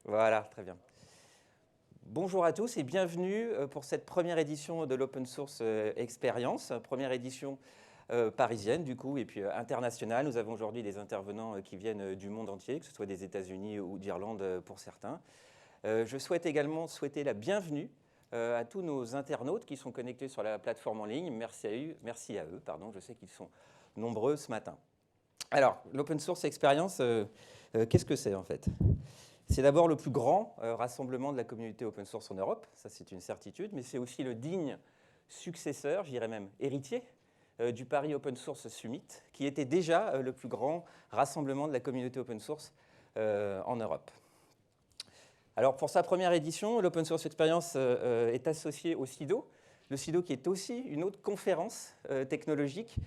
Voilà, très bien. Bonjour à tous et bienvenue pour cette première édition de l'Open Source Experience, première édition parisienne du coup et puis internationale. Nous avons aujourd'hui des intervenants qui viennent du monde entier, que ce soit des États-Unis ou d'Irlande pour certains. Je souhaite également souhaiter la bienvenue à tous nos internautes qui sont connectés sur la plateforme en ligne. Merci à eux, pardon, je sais qu'ils sont nombreux ce matin. Alors, l'Open Source Experience, qu'est-ce que c'est en fait ? C'est d'abord le plus grand rassemblement de la communauté open source en Europe, ça c'est une certitude, mais c'est aussi le digne successeur, je dirais même héritier, du Paris Open Source Summit, qui était déjà le plus grand rassemblement de la communauté open source en Europe. Alors pour sa première édition, l'Open Source Experience est associé au CIDO, le CIDO qui est aussi une autre conférence technologique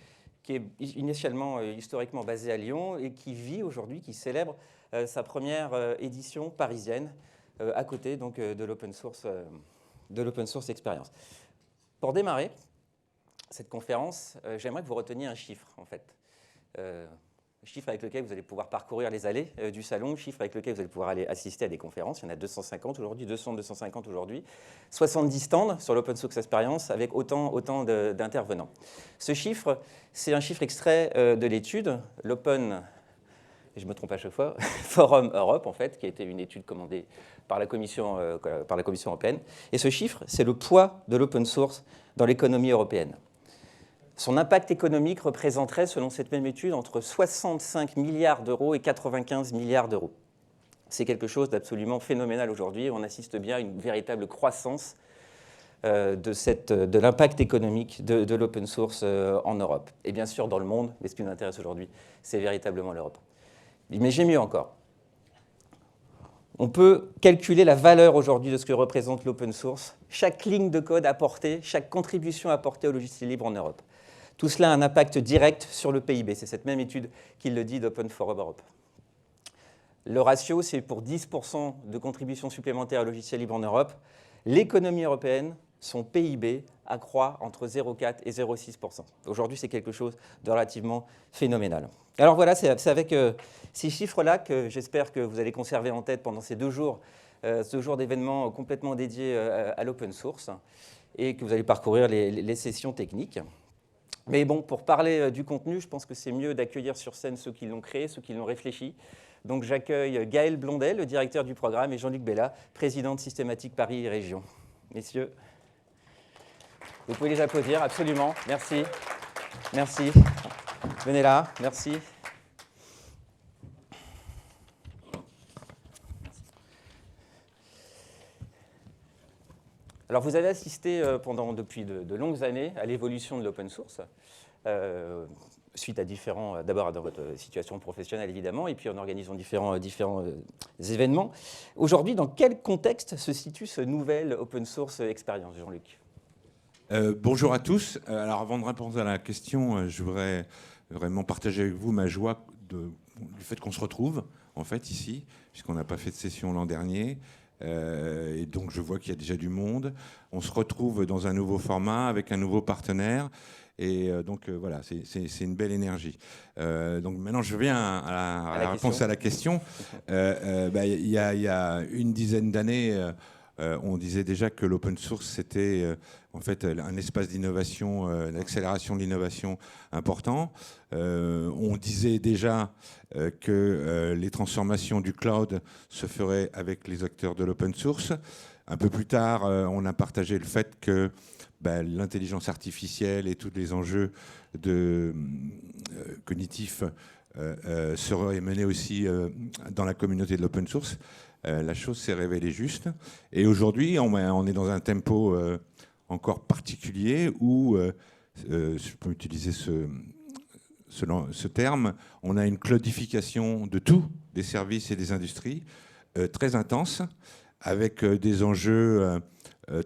qui est initialement historiquement basée à Lyon et qui vit aujourd'hui, qui célèbre sa première édition parisienne à côté donc, de l'Open Source Experience. Pour démarrer cette conférence, j'aimerais que vous reteniez un chiffre en fait. Chiffre avec lequel vous allez pouvoir parcourir les allées du salon, chiffre avec lequel vous allez pouvoir aller assister à des conférences. Il y en a 250 aujourd'hui, 250 aujourd'hui, 70 stands sur l'Open Source Experience avec autant d'intervenants. Ce chiffre, c'est un chiffre extrait de l'étude, l'Open, et je me trompe à chaque fois, Forum Europe en fait, qui a été une étude commandée par la Commission européenne. Et ce chiffre, c'est le poids de l'open source dans l'économie européenne. Son impact économique représenterait, selon cette même étude, entre 65 milliards d'euros et 95 milliards d'euros. C'est quelque chose d'absolument phénoménal aujourd'hui. On assiste bien à une véritable croissance de l'impact économique de l'open source en Europe. Et bien sûr dans le monde, mais ce qui nous intéresse aujourd'hui, c'est véritablement l'Europe. Mais j'ai mieux encore. On peut calculer la valeur aujourd'hui de ce que représente l'open source, chaque ligne de code apportée, chaque contribution apportée au logiciel libre en Europe. Tout cela a un impact direct sur le PIB. C'est cette même étude qui le dit d'Open Forum Europe. Le ratio, c'est pour 10% de contributions supplémentaires au logiciel libre en Europe. L'économie européenne, son PIB, accroît entre 0,4 et 0,6%. Aujourd'hui, c'est quelque chose de relativement phénoménal. Alors voilà, c'est avec ces chiffres-là que j'espère que vous allez conserver en tête pendant ces 2 jours, ce jour d'événements complètement dédiés à l'open source et que vous allez parcourir les sessions techniques. Mais bon, pour parler du contenu, je pense que c'est mieux d'accueillir sur scène ceux qui l'ont créé, ceux qui l'ont réfléchi. Donc j'accueille Gaël Blondet, le directeur du programme, et Jean-Luc Bella, président de Systématique Paris Région. Messieurs, vous pouvez les applaudir, absolument. Merci. Merci. Venez là, merci. Alors, vous avez assisté depuis de longues années à l'évolution de l'open source, suite à d'abord dans votre situation professionnelle évidemment, et puis en organisant différents événements. Aujourd'hui, dans quel contexte se situe ce nouvel Open Source Experience, Jean-Luc ? Bonjour à tous. Alors, avant de répondre à la question, je voudrais vraiment partager avec vous ma joie du fait qu'on se retrouve, en fait, ici, puisqu'on n'a pas fait de session l'an dernier. Et donc je vois qu'il y a déjà du monde. On se retrouve dans un nouveau format avec un nouveau partenaire. Et donc voilà, c'est une belle énergie. Donc maintenant je viens à la réponse à la question. Il y a une dizaine d'années, on disait déjà que l'open source c'était en fait un espace d'innovation, d'accélération de l'innovation important. On disait déjà que les transformations du cloud se feraient avec les acteurs de l'open source. Un peu plus tard, on a partagé le fait que l'intelligence artificielle et tous les enjeux cognitifs seraient menés aussi dans la communauté de l'open source. La chose s'est révélée juste. Et aujourd'hui, on est dans un tempo encore particulier où, je peux utiliser ce terme, on a une cloudification de tout, des services et des industries, très intense, avec des enjeux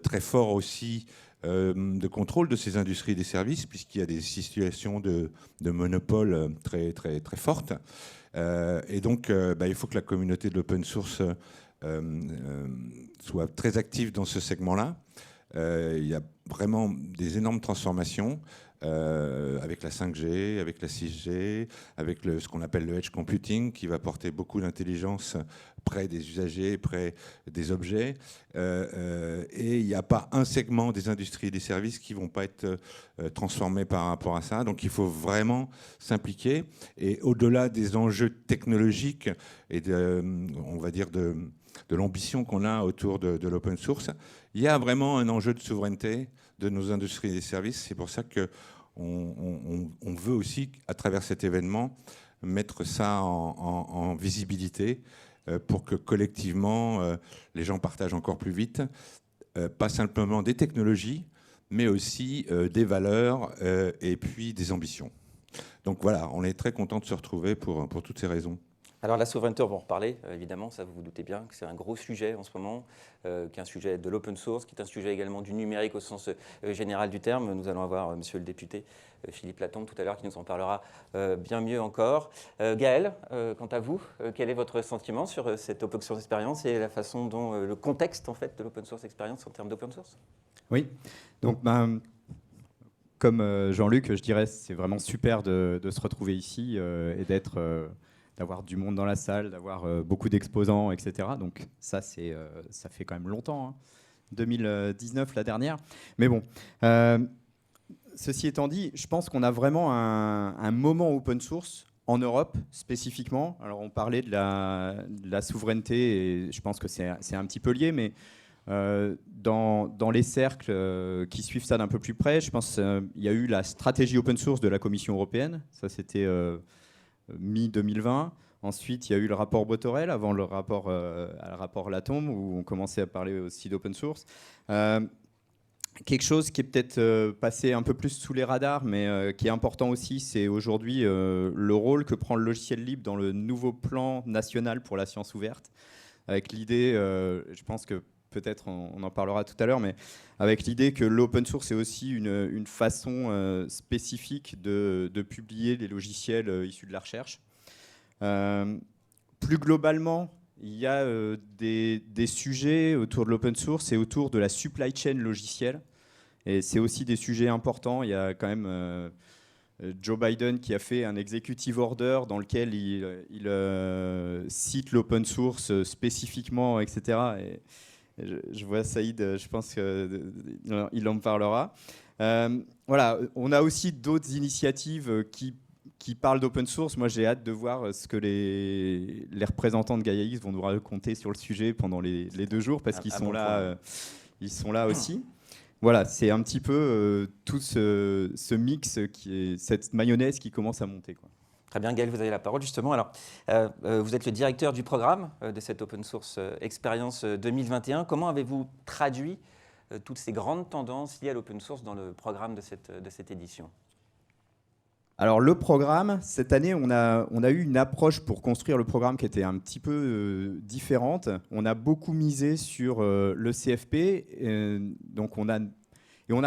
très forts aussi de contrôle de ces industries et des services, puisqu'il y a des situations de monopole très, très, très fortes. Et donc, il faut que la communauté de l'open source soit très active dans ce segment-là. Il y a vraiment des énormes transformations. avec la 5G, avec la 6G, avec ce qu'on appelle le edge computing, qui va porter beaucoup d'intelligence près des usagers, près des objets. Et il n'y a pas un segment des industries et des services qui ne vont pas être transformés par rapport à ça. Donc il faut vraiment s'impliquer. Et au-delà des enjeux technologiques et on va dire de l'ambition qu'on a autour de l'open source, il y a vraiment un enjeu de souveraineté de nos industries et des services. C'est pour ça qu'on veut aussi, à travers cet événement, mettre ça en visibilité pour que collectivement, les gens partagent encore plus vite, pas simplement des technologies, mais aussi des valeurs et puis des ambitions. Donc voilà, on est très content de se retrouver pour toutes ces raisons. Alors la souveraineté, on va en reparler, évidemment, ça vous vous doutez bien que c'est un gros sujet en ce moment, qui est un sujet de l'open source, qui est un sujet également du numérique au sens général du terme. Nous allons avoir monsieur le député Philippe Latombe tout à l'heure qui nous en parlera bien mieux encore. Gaël, quant à vous, quel est votre sentiment sur cette open source expérience et la façon dont le contexte en fait, de l'open source expérience en termes d'open source? Oui, donc comme Jean-Luc, je dirais c'est vraiment super de se retrouver ici et d'avoir du monde dans la salle, d'avoir beaucoup d'exposants, etc. Donc ça fait quand même longtemps, hein. 2019 la dernière. Mais bon, ceci étant dit, je pense qu'on a vraiment un moment open source en Europe spécifiquement. Alors on parlait de la souveraineté et je pense que c'est un petit peu lié, mais dans les cercles qui suivent ça d'un peu plus près, je pense qu'il y a eu la stratégie open source de la Commission européenne. Ça, c'était mi-2020. Ensuite, il y a eu le rapport Botorel, avant le rapport Latombe, où on commençait à parler aussi d'open source. Quelque chose qui est peut-être passé un peu plus sous les radars, mais qui est important aussi, c'est aujourd'hui le rôle que prend le logiciel libre dans le nouveau plan national pour la science ouverte, avec l'idée, je pense que peut-être on en parlera tout à l'heure, mais avec l'idée que l'open source est aussi une façon spécifique de publier les logiciels issus de la recherche. Plus globalement, il y a des sujets autour de l'open source et autour de la supply chain logicielle. Et c'est aussi des sujets importants. Il y a quand même Joe Biden qui a fait un executive order dans lequel il cite l'open source spécifiquement, etc. Et je vois Saïd, je pense qu'il en parlera. Voilà, on a aussi d'autres initiatives qui parlent d'open source. Moi, j'ai hâte de voir ce que les représentants de GaiaX vont nous raconter sur le sujet pendant les 2 jours, parce qu'ils sont là, ils sont là aussi. Voilà, c'est un petit peu tout ce mix, cette mayonnaise qui commence à monter, quoi. Très bien, Gaël, vous avez la parole justement. Alors, vous êtes le directeur du programme de cette Open Source Experience 2021. Comment avez-vous traduit toutes ces grandes tendances liées à l'open source dans le programme de cette édition? Alors le programme, cette année, on a eu une approche pour construire le programme qui était un petit peu différente. On a beaucoup misé sur le CFP, donc on a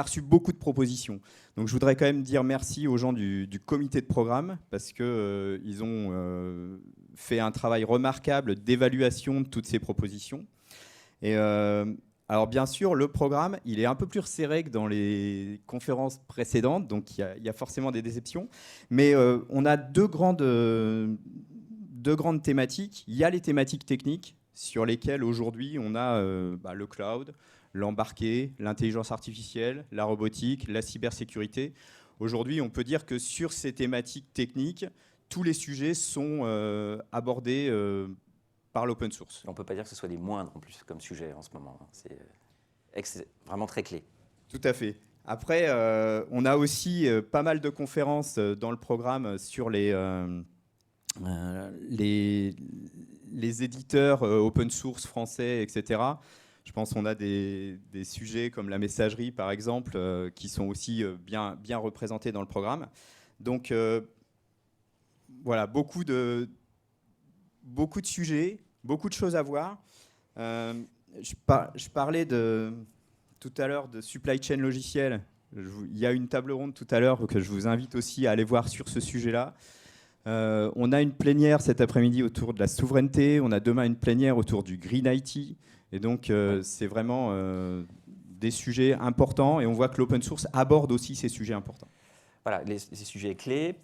reçu beaucoup de propositions. Donc je voudrais quand même dire merci aux gens du comité de programme, parce qu'ils ont fait un travail remarquable d'évaluation de toutes ces propositions. Et alors bien sûr, le programme, il est un peu plus resserré que dans les conférences précédentes, donc il y a forcément des déceptions. Mais on a deux grandes thématiques. Il y a les thématiques techniques, sur lesquelles aujourd'hui on a le cloud, l'embarqué, l'intelligence artificielle, la robotique, la cybersécurité. Aujourd'hui, on peut dire que sur ces thématiques techniques, tous les sujets sont abordés par l'open source. On ne peut pas dire que ce soit les moindres en plus comme sujet en ce moment. C'est vraiment très clé. Tout à fait. Après, on a aussi pas mal de conférences dans le programme sur les éditeurs open source français, etc. Je pense qu'on a des sujets comme la messagerie, par exemple, qui sont aussi bien représentés dans le programme. Donc, voilà, beaucoup de sujets, beaucoup de choses à voir. Je parlais tout à l'heure de supply chain logicielle. Il y a une table ronde tout à l'heure que je vous invite aussi à aller voir sur ce sujet-là. On a une plénière cet après-midi autour de la souveraineté. On a demain une plénière autour du Green IT. Et donc, c'est vraiment des sujets importants. Et on voit que l'open source aborde aussi ces sujets importants. voilà, les sujets clés.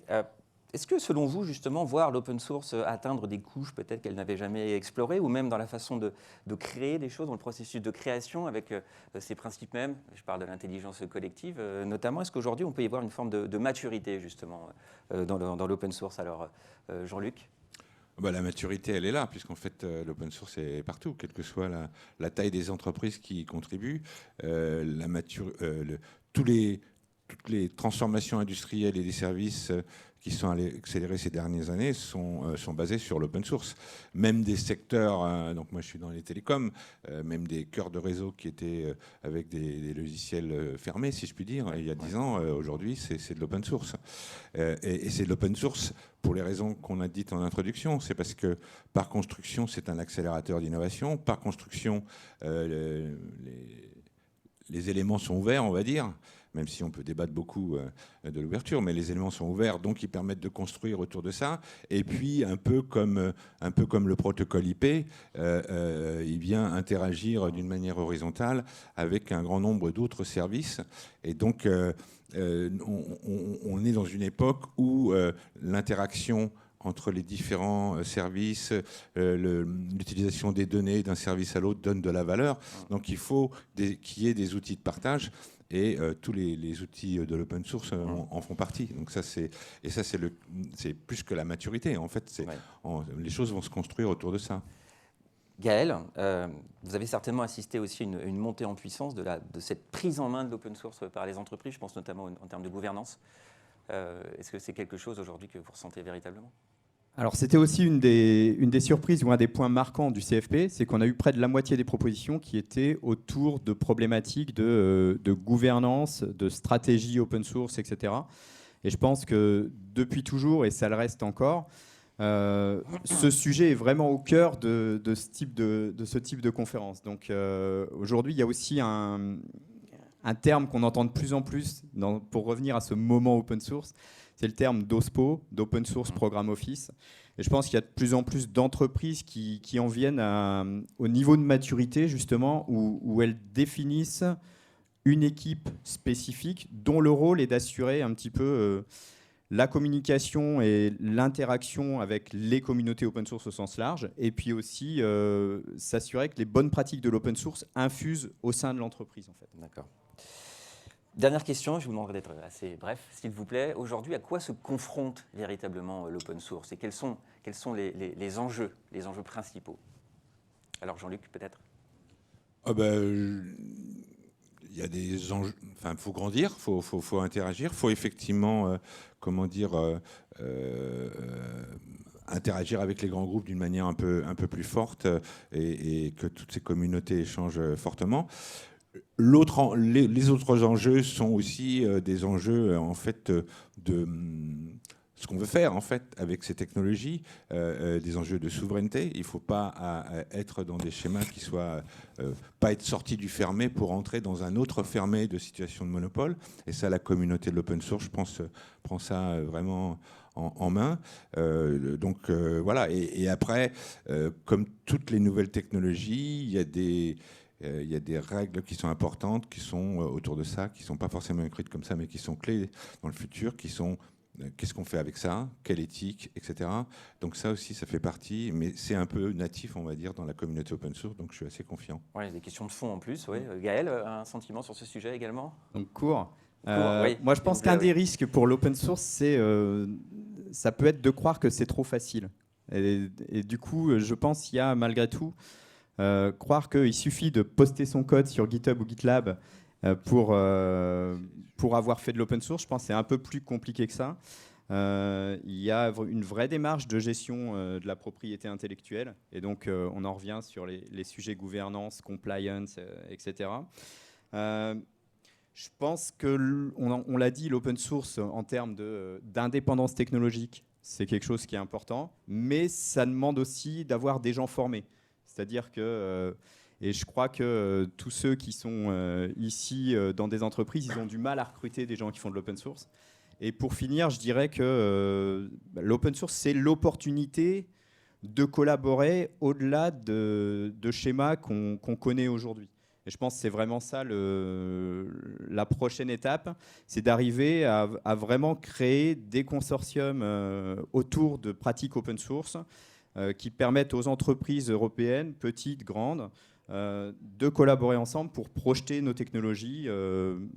Est-ce que, selon vous, justement, voir l'open source atteindre des couches peut-être qu'elle n'avait jamais explorées, ou même dans la façon de créer des choses, dans le processus de création, avec ces principes mêmes, je parle de l'intelligence collective notamment, est-ce qu'aujourd'hui, on peut y voir une forme de maturité, justement, dans l'open source? Alors, Jean-Luc? La maturité, elle est là, puisqu'en fait, l'open source est partout, quelle que soit la taille des entreprises qui y contribuent. Toutes les transformations industrielles et des services qui sont accélérés ces dernières années sont basés sur l'open source. Même des secteurs, donc moi je suis dans les télécoms, même des cœurs de réseau qui étaient avec des logiciels fermés, si je puis dire, il y a 10 ans, aujourd'hui c'est de l'open source. Et c'est de l'open source pour les raisons qu'on a dites en introduction. C'est parce que par construction, c'est un accélérateur d'innovation. Par construction, les éléments sont ouverts, on va dire, même si on peut débattre beaucoup de l'ouverture, mais les éléments sont ouverts, donc ils permettent de construire autour de ça. Et puis, un peu comme le protocole IP, il vient interagir d'une manière horizontale avec un grand nombre d'autres services. Et donc, on est dans une époque où l'interaction entre les différents services, l'utilisation des données d'un service à l'autre donne de la valeur. Donc il faut qu'il y ait des outils de partage, et tous les outils de l'open source en font partie. Donc c'est plus que la maturité. En fait, les choses vont se construire autour de ça. Gaël, vous avez certainement assisté aussi à une montée en puissance de cette prise en main de l'open source par les entreprises, je pense notamment en termes de gouvernance. Est-ce que c'est quelque chose aujourd'hui que vous ressentez véritablement ? Alors c'était aussi une des surprises ou un des points marquants du CFP, c'est qu'on a eu près de la moitié des propositions qui étaient autour de problématiques de gouvernance, de stratégie open source, etc. Et je pense que depuis toujours, et ça le reste encore, ce sujet est vraiment au cœur de ce type de conférence. Donc aujourd'hui, il y a aussi un terme qu'on entend de plus en plus pour revenir à ce moment open source, c'est le terme d'OSPO, d'Open Source Program Office. Et je pense qu'il y a de plus en plus d'entreprises qui en viennent au niveau de maturité, justement, où elles définissent une équipe spécifique dont le rôle est d'assurer un petit peu la communication et l'interaction avec les communautés open source au sens large, et puis aussi s'assurer que les bonnes pratiques de l'open source infusent au sein de l'entreprise, en fait. D'accord. Dernière question, je vous demanderai d'être assez bref, s'il vous plaît. Aujourd'hui, à quoi se confronte véritablement l'open source et quels sont les enjeux principaux? Alors Jean-Luc, peut-être? Il y a des enjeux. Enfin, faut grandir, faut interagir, faut effectivement, interagir avec les grands groupes d'une manière un peu plus forte, et que toutes ces communautés échangent fortement. Les autres enjeux sont aussi des enjeux en fait de ce qu'on veut faire en fait avec ces technologies, des enjeux de souveraineté. Il ne faut pas être dans des schémas qui soient pas être sortis du fermé pour entrer dans un autre fermé de situation de monopole. Et ça, la communauté de l'open source, je pense, prend ça vraiment en main. Voilà. Et après, comme toutes les nouvelles technologies, il y a des règles qui sont importantes, qui sont autour de ça, qui ne sont pas forcément écrites comme ça, mais qui sont clés dans le futur, qui sont qu'est-ce qu'on fait avec ça, quelle éthique, etc. Donc ça aussi, ça fait partie, mais c'est un peu natif, on va dire, dans la communauté open source, donc je suis assez confiant. Oui, des questions de fond en plus. Oui. Gaël, un sentiment sur ce sujet également? Donc court. Oui, moi, je pense qu'un des risques pour l'open source, c'est ça peut être de croire que c'est trop facile. Et du coup, je pense qu'il y a malgré tout croire qu'il suffit de poster son code sur GitHub ou GitLab pour avoir fait de l'open source. Je pense que c'est un peu plus compliqué que ça. Il y a une vraie démarche de gestion de la propriété intellectuelle. Et donc, on en revient sur les sujets gouvernance, compliance, etc. Je pense on l'a dit, l'open source en termes d'indépendance technologique, c'est quelque chose qui est important. Mais ça demande aussi d'avoir des gens formés. C'est-à-dire que, et je crois que tous ceux qui sont ici dans des entreprises, ils ont du mal à recruter des gens qui font de l'open source. Et pour finir, je dirais que l'open source, c'est l'opportunité de collaborer au-delà de schémas qu'on connaît aujourd'hui. Et je pense que c'est vraiment ça la prochaine étape, c'est d'arriver à vraiment créer des consortiums autour de pratiques open source qui permettent aux entreprises européennes, petites, grandes, de collaborer ensemble pour projeter nos technologies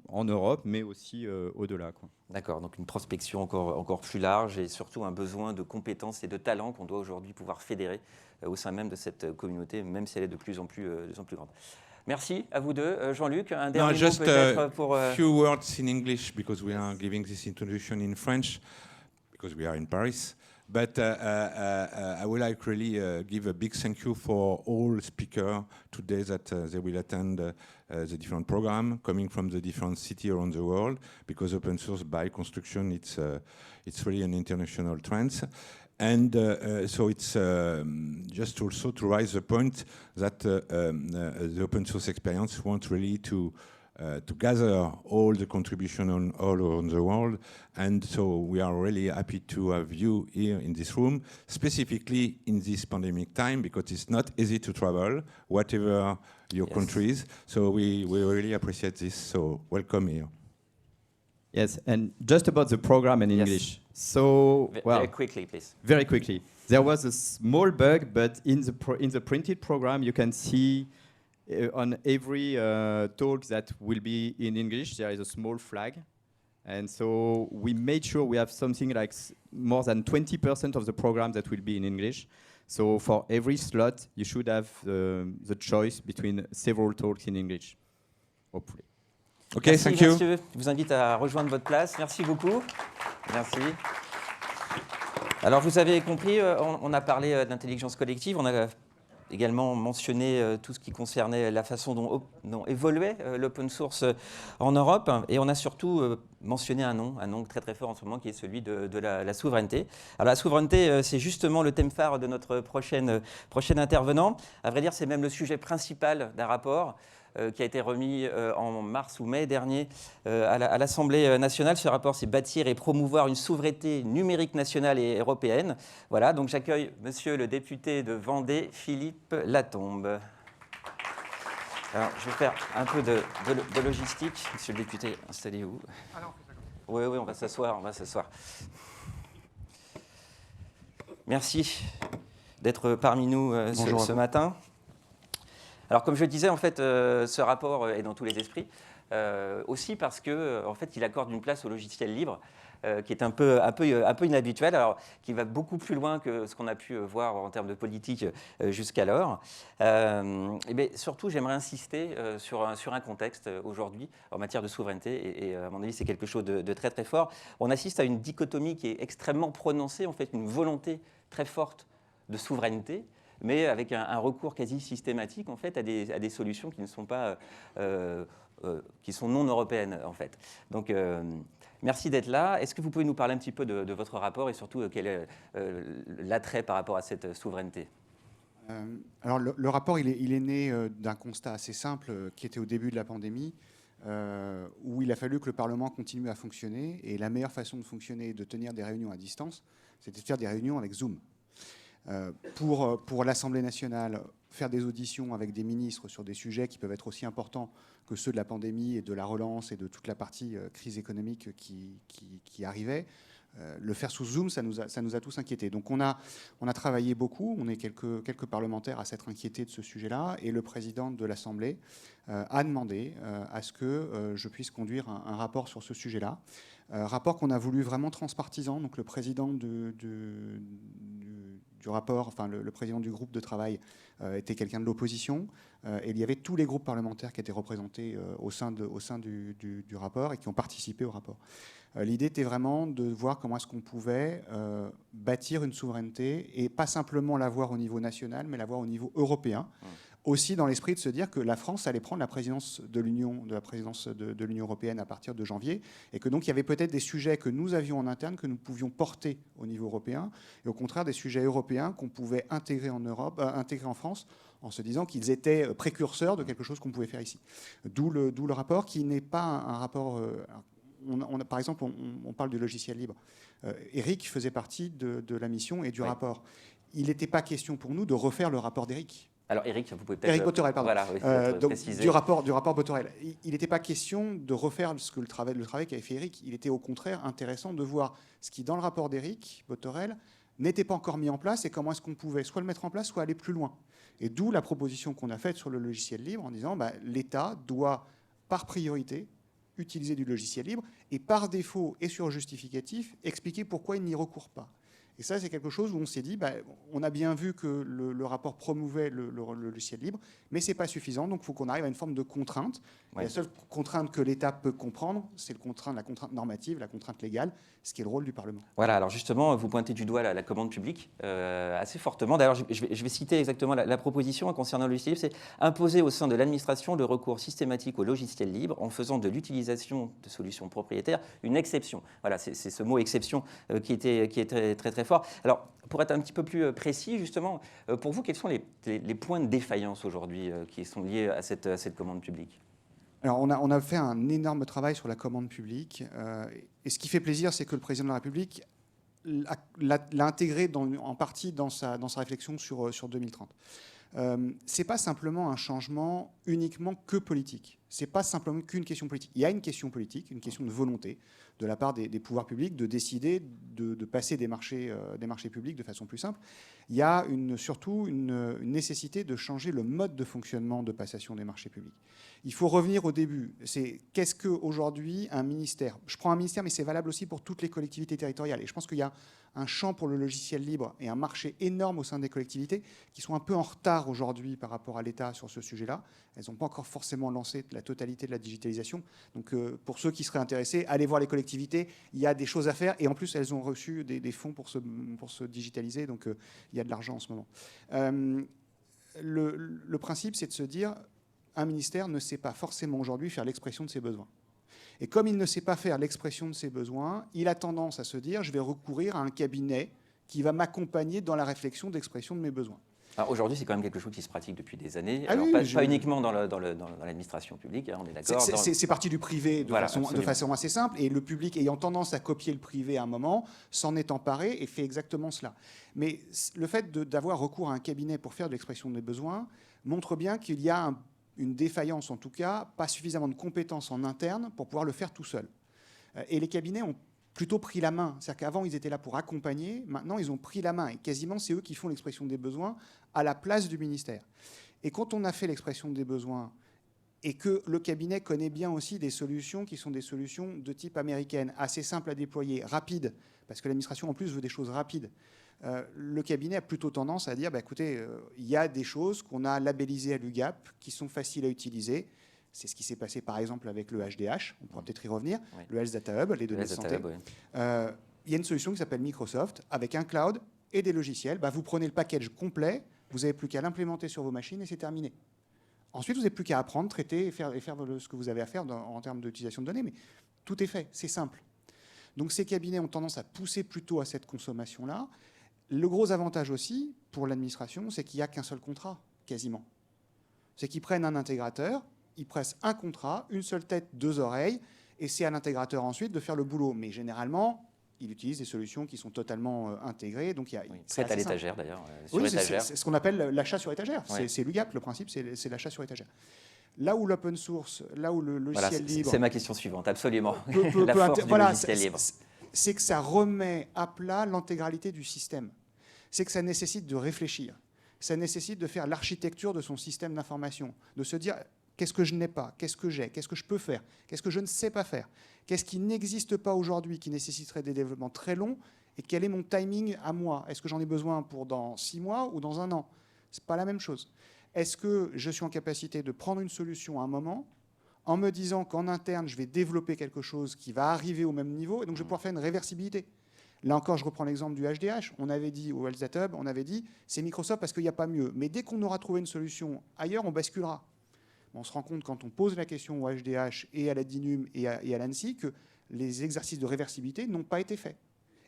en Europe, mais aussi au-delà, quoi. D'accord, donc une prospection encore plus large et surtout un besoin de compétences et de talents qu'on doit aujourd'hui pouvoir fédérer au sein même de cette communauté, même si elle est de plus en plus grande. Merci à vous deux. Jean-Luc, un dernier mot just peut-être pour... a few words in English because we are giving this introduction in French because we are in Paris. But I would like really give a big thank you for all speakers today that they will attend the different program coming from the different cities around the world, because open source by construction, it's really an international trend. And so it's just also to raise the point that the open source experience wants really to gather all the contribution all around the world. And so we are really happy to have you here in this room, specifically in this pandemic time, because it's not easy to travel, whatever your countries. So we really appreciate this. So welcome here. Yes, and just about the program in English. So, well, very quickly, please. Very quickly. There was a small bug, but in the printed program, you can see on every talk that will be in English, there is a small flag. And so we made sure we have something like more than 20% of the program that will be in English. So for every slot, you should have the choice between several talks in English, hopefully. OK, merci, thank you. Messieurs. Je vous invite à rejoindre votre place. Merci beaucoup. Merci. Alors, vous avez compris, on a parlé d'intelligence collective. On a également mentionné tout ce qui concernait la façon dont évoluait l'open source en Europe. Et on a surtout mentionné un nom très très fort en ce moment, qui est celui de la souveraineté. Alors la souveraineté, c'est justement le thème phare de notre prochain intervenant. À vrai dire, c'est même le sujet principal d'un rapport qui a été remis en mars ou mai dernier à l'Assemblée nationale. Ce rapport, c'est bâtir et promouvoir une souveraineté numérique nationale et européenne. Voilà, donc j'accueille monsieur le député de Vendée, Philippe Latombe. Alors, je vais faire un peu de logistique. Monsieur le député, installez-vous. Oui, on va s'asseoir, Merci d'être parmi nous ce matin. Alors, comme je disais, en fait, ce rapport est dans tous les esprits, aussi parce que, en fait, il accorde une place au logiciel libre, qui est un peu inhabituel, alors qui va beaucoup plus loin que ce qu'on a pu voir en termes de politique jusqu'alors. Et bien, surtout, j'aimerais insister sur un contexte aujourd'hui en matière de souveraineté, et à mon avis, c'est quelque chose de très très fort. On assiste à une dichotomie qui est extrêmement prononcée, en fait, une volonté très forte de souveraineté, mais avec un recours quasi systématique en fait à des solutions qui ne sont pas qui sont non européennes en fait. Donc merci d'être là. Est-ce que vous pouvez nous parler un petit peu de votre rapport et surtout quel est l'attrait par rapport à cette souveraineté? Alors le rapport il est né d'un constat assez simple qui était au début de la pandémie, où il a fallu que le Parlement continue à fonctionner, et la meilleure façon de fonctionner et de tenir des réunions à distance, c'était de faire des réunions avec Zoom. Pour l'Assemblée nationale, faire des auditions avec des ministres sur des sujets qui peuvent être aussi importants que ceux de la pandémie et de la relance et de toute la partie crise économique qui arrivait, le faire sous Zoom, ça nous a tous inquiétés. Donc on a travaillé beaucoup, on est quelques parlementaires à s'être inquiétés de ce sujet-là, et le président de l'Assemblée a demandé à ce que je puisse conduire un rapport sur ce sujet-là. Rapport qu'on a voulu vraiment transpartisan. Donc le président du rapport, enfin le président du groupe de travail était quelqu'un de l'opposition, et il y avait tous les groupes parlementaires qui étaient représentés au sein du rapport et qui ont participé au rapport. L'idée était vraiment de voir comment est-ce qu'on pouvait bâtir une souveraineté, et pas simplement l'avoir au niveau national, mais l'avoir au niveau européen. Aussi dans l'esprit de se dire que la France allait prendre la présidence de l'Union européenne à partir de janvier, et que donc il y avait peut-être des sujets que nous avions en interne que nous pouvions porter au niveau européen, et au contraire des sujets européens qu'on pouvait intégrer en Europe, intégrer en France, en se disant qu'ils étaient précurseurs de quelque chose qu'on pouvait faire ici. D'où le rapport qui n'est pas un rapport. Par exemple, on parle du logiciel libre. Eric faisait partie de la mission et du rapport. Il n'était pas question pour nous de refaire le rapport d'Eric. Alors Eric, vous pouvez peut-être... Eric Boterel, pardon. Voilà, oui, Donc, préciser. du rapport Boterel. Il n'était pas question de refaire le travail qu'avait fait Eric. Il était au contraire intéressant de voir ce qui, dans le rapport d'Eric Boterel, n'était pas encore mis en place et comment est-ce qu'on pouvait soit le mettre en place, soit aller plus loin. Et d'où la proposition qu'on a faite sur le logiciel libre en disant l'État doit, par priorité, utiliser du logiciel libre et par défaut et sur justificatif, expliquer pourquoi il n'y recourt pas. Et ça, c'est quelque chose où on s'est dit, on a bien vu que le rapport promouvait le logiciel libre, mais ce n'est pas suffisant, donc il faut qu'on arrive à une forme de contrainte. Ouais. La seule contrainte que l'État peut comprendre, c'est la contrainte normative, la contrainte légale, ce qui est le rôle du Parlement. Voilà, alors justement, vous pointez du doigt la commande publique assez fortement. D'ailleurs, je vais citer exactement la proposition concernant le logiciel libre, c'est imposer au sein de l'administration le recours systématique au logiciel libre en faisant de l'utilisation de solutions propriétaires une exception. Voilà, c'est ce mot exception qui est très fort. Alors, pour être un petit peu plus précis, justement, pour vous, quels sont les points de défaillance aujourd'hui qui sont liés à cette commande publique ? Alors, on a fait un énorme travail sur la commande publique. Et ce qui fait plaisir, c'est que le président de la République l'a intégré en partie dans sa réflexion sur 2030. Ce n'est pas simplement un changement uniquement que politique. Ce n'est pas simplement qu'une question politique. Il y a une question politique, une question de volonté de la part des pouvoirs publics de décider de passer des marchés publics de façon plus simple. Il y a surtout une nécessité de changer le mode de fonctionnement de passation des marchés publics. Il faut revenir au début. C'est qu'est-ce qu'aujourd'hui un ministère ? Je prends un ministère, mais c'est valable aussi pour toutes les collectivités territoriales. Et je pense qu'il y a un champ pour le logiciel libre et un marché énorme au sein des collectivités qui sont un peu en retard aujourd'hui par rapport à l'État sur ce sujet-là. Elles n'ont pas encore forcément lancé la totalité de la digitalisation. Donc pour ceux qui seraient intéressés, allez voir les collectivités. Il y a des choses à faire et en plus elles ont reçu des fonds pour se digitaliser. Donc il y a de l'argent en ce moment. Le principe, c'est de se dire un ministère ne sait pas forcément aujourd'hui faire l'expression de ses besoins. Et comme il ne sait pas faire l'expression de ses besoins, il a tendance à se dire je vais recourir à un cabinet qui va m'accompagner dans la réflexion d'expression de mes besoins. Alors aujourd'hui, c'est quand même quelque chose qui se pratique depuis des années. Ah alors oui, pas uniquement dans l'administration publique, hein, on est d'accord. C'est parti du privé de façon assez simple, et le public ayant tendance à copier le privé à un moment, s'en est emparé et fait exactement cela. Mais le fait d'avoir recours à un cabinet pour faire de l'expression des besoins montre bien qu'il y a une défaillance, en tout cas, pas suffisamment de compétences en interne pour pouvoir le faire tout seul. Et les cabinets ont plutôt pris la main. C'est-à-dire qu'avant, ils étaient là pour accompagner. Maintenant, ils ont pris la main. Et quasiment, c'est eux qui font l'expression des besoins à la place du ministère. Et quand on a fait l'expression des besoins et que le cabinet connaît bien aussi des solutions qui sont des solutions de type américaine, assez simples à déployer, rapides, parce que l'administration, en plus, veut des choses rapides, le cabinet a plutôt tendance à dire écoutez, il y a des choses qu'on a labellisées à l'UGAP qui sont faciles à utiliser. C'est ce qui s'est passé par exemple avec le HDH, on pourra peut-être y revenir, oui. Le Health Data Hub, les données de santé. Oui. Il y a une solution qui s'appelle Microsoft avec un cloud et des logiciels. Vous prenez le package complet, vous n'avez plus qu'à l'implémenter sur vos machines et c'est terminé. Ensuite, vous n'avez plus qu'à apprendre, traiter et faire ce que vous avez à faire en termes d'utilisation de données, mais tout est fait, c'est simple. Donc ces cabinets ont tendance à pousser plutôt à cette consommation-là. Le gros avantage aussi pour l'administration, c'est qu'il n'y a qu'un seul contrat, quasiment. C'est qu'ils prennent un intégrateur, ils pressent un contrat, une seule tête, deux oreilles, et c'est à l'intégrateur ensuite de faire le boulot. Mais généralement, il utilise des solutions qui sont totalement intégrées. Donc c'est à l'étagère d'ailleurs. Oui, c'est ce qu'on appelle l'achat sur étagère. Ouais. C'est l'UGAP, le principe, c'est l'achat sur étagère. Là où l'open source, là où le logiciel libre... C'est ma question suivante, absolument. La force du logiciel libre. C'est que ça remet à plat l'intégralité du système. C'est que ça nécessite de réfléchir. Ça nécessite de faire l'architecture de son système d'information, de se dire qu'est-ce que je n'ai pas, qu'est-ce que j'ai, qu'est-ce que je peux faire, qu'est-ce que je ne sais pas faire, qu'est-ce qui n'existe pas aujourd'hui, qui nécessiterait des développements très longs, et quel est mon timing à moi. Est-ce que j'en ai besoin pour dans 6 mois ou dans 1 an? Ce n'est pas la même chose. Est-ce que je suis en capacité de prendre une solution à un moment, en me disant qu'en interne, je vais développer quelque chose qui va arriver au même niveau, et donc je vais pouvoir faire une réversibilité. Là encore, je reprends l'exemple du HDH. On avait dit au Health Data Hub, on avait dit c'est Microsoft parce qu'il n'y a pas mieux. Mais dès qu'on aura trouvé une solution ailleurs, on basculera. On se rend compte quand on pose la question au HDH et à la DINUM et à l'ANSSI que les exercices de réversibilité n'ont pas été faits.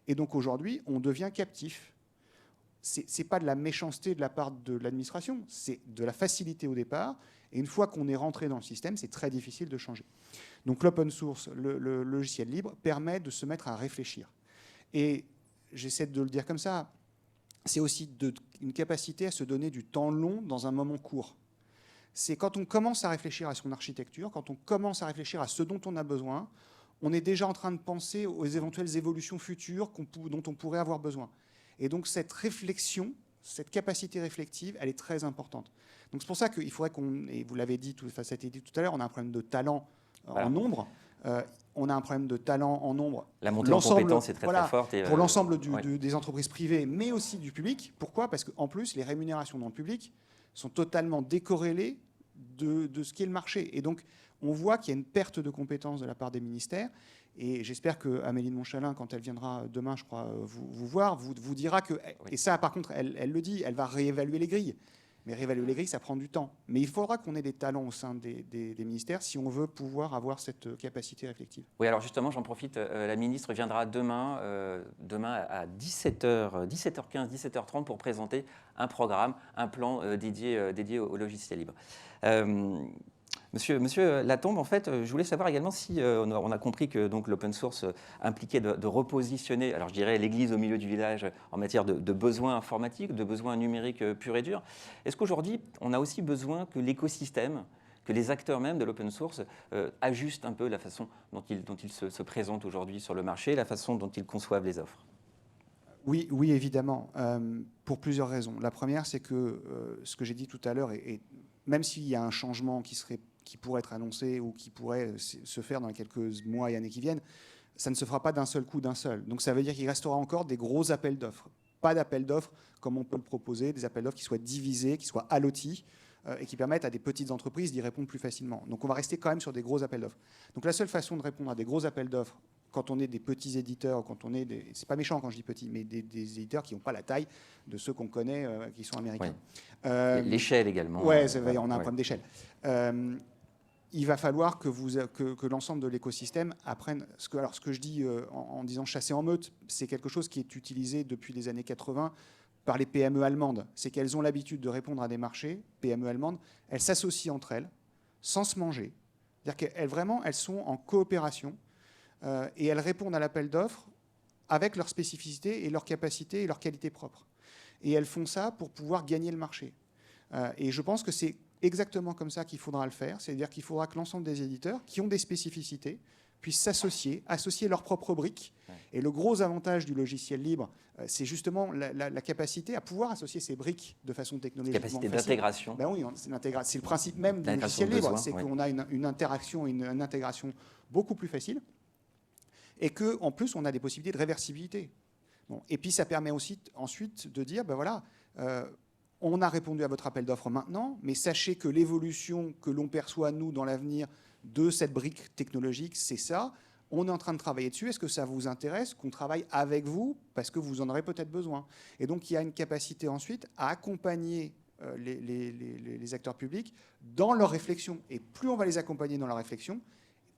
Et donc aujourd'hui, on devient captif. Ce n'est pas de la méchanceté de la part de l'administration, c'est de la facilité au départ. Et une fois qu'on est rentré dans le système, c'est très difficile de changer. Donc l'open source, le logiciel libre, permet de se mettre à réfléchir. Et j'essaie de le dire comme ça, c'est aussi une capacité à se donner du temps long dans un moment court. C'est quand on commence à réfléchir à son architecture, quand on commence à réfléchir à ce dont on a besoin, on est déjà en train de penser aux éventuelles évolutions futures dont on pourrait avoir besoin. Et donc cette réflexion, cette capacité réflexive, elle est très importante. Donc c'est pour ça qu'il faudrait et vous l'avez dit, ça a été dit tout à l'heure, on a un problème de talent en nombre. On a un problème de talent en nombre. La montée en compétence est très, très forte. Pour l'ensemble des entreprises privées, mais aussi du public. Pourquoi ? Parce qu'en plus, les rémunérations dans le public sont totalement décorrélées de ce qu'est le marché. Et donc, on voit qu'il y a une perte de compétences de la part des ministères. Et j'espère que Amélie de Montchalin, quand elle viendra demain, je crois, vous voir, vous dira que... Et ça, par contre, elle le dit, elle va réévaluer les grilles. Mais réévaluer les grilles, ça prend du temps. Mais il faudra qu'on ait des talents au sein des ministères si on veut pouvoir avoir cette capacité réflexive. Oui, alors justement, j'en profite. La ministre viendra demain à 17h, 17h15, 17h30 pour présenter un programme, un plan dédié au logiciel libre. Monsieur Latombe, en fait, je voulais savoir également si on a compris que l'open source impliquait de repositionner, alors je dirais l'église au milieu du village en matière de besoins informatiques, de besoins numériques purs et durs. Est-ce qu'aujourd'hui, on a aussi besoin que l'écosystème, que les acteurs même de l'open source ajustent un peu la façon dont ils se présentent aujourd'hui sur le marché, la façon dont ils conçoivent les offres? Oui, évidemment, pour plusieurs raisons. La première, c'est que ce que j'ai dit tout à l'heure, et même s'il y a un changement qui pourrait être annoncé ou qui pourrait se faire dans les quelques mois et années qui viennent, ça ne se fera pas d'un seul coup, d'un seul. Donc ça veut dire qu'il restera encore des gros appels d'offres. Pas d'appels d'offres comme on peut le proposer, des appels d'offres qui soient divisés, qui soient allotis et qui permettent à des petites entreprises d'y répondre plus facilement. Donc on va rester quand même sur des gros appels d'offres. Donc la seule façon de répondre à des gros appels d'offres, quand on est des petits éditeurs, quand on est c'est pas méchant quand je dis petits, mais des éditeurs qui n'ont pas la taille de ceux qu'on connaît, qui sont américains. L'échelle également. Oui, on a un problème d'échelle. Il va falloir que l'ensemble de l'écosystème apprenne. Ce que je dis en disant chasser en meute, c'est quelque chose qui est utilisé depuis les années 80 par les PME allemandes. C'est qu'elles ont l'habitude de répondre à des marchés, PME allemandes, elles s'associent entre elles sans se manger. C'est-à-dire qu'elles sont en coopération et elles répondent à l'appel d'offres avec leurs spécificités et leurs capacités et leurs qualités propres. Et elles font ça pour pouvoir gagner le marché. Et je pense que c'est exactement comme ça qu'il faudra le faire, c'est-à-dire qu'il faudra que l'ensemble des éditeurs qui ont des spécificités puissent associer leurs propres briques. Et le gros avantage du logiciel libre, c'est justement la capacité à pouvoir associer ces briques de façon technologique. Capacité d'intégration. Ben oui, c'est le principe même du logiciel libre, c'est qu'on a une interaction, une intégration beaucoup plus facile, et qu'en plus, on a des possibilités de réversibilité. Bon. Et puis, ça permet aussi ensuite de dire, ben voilà, on a répondu à votre appel d'offres maintenant, mais sachez que l'évolution que l'on perçoit, nous, dans l'avenir, de cette brique technologique, c'est ça. On est en train de travailler dessus. Est-ce que ça vous intéresse qu'on travaille avec vous? Parce que vous en aurez peut-être besoin. Et donc, il y a une capacité ensuite à accompagner les acteurs publics dans leur réflexion. Et plus on va les accompagner dans leur réflexion,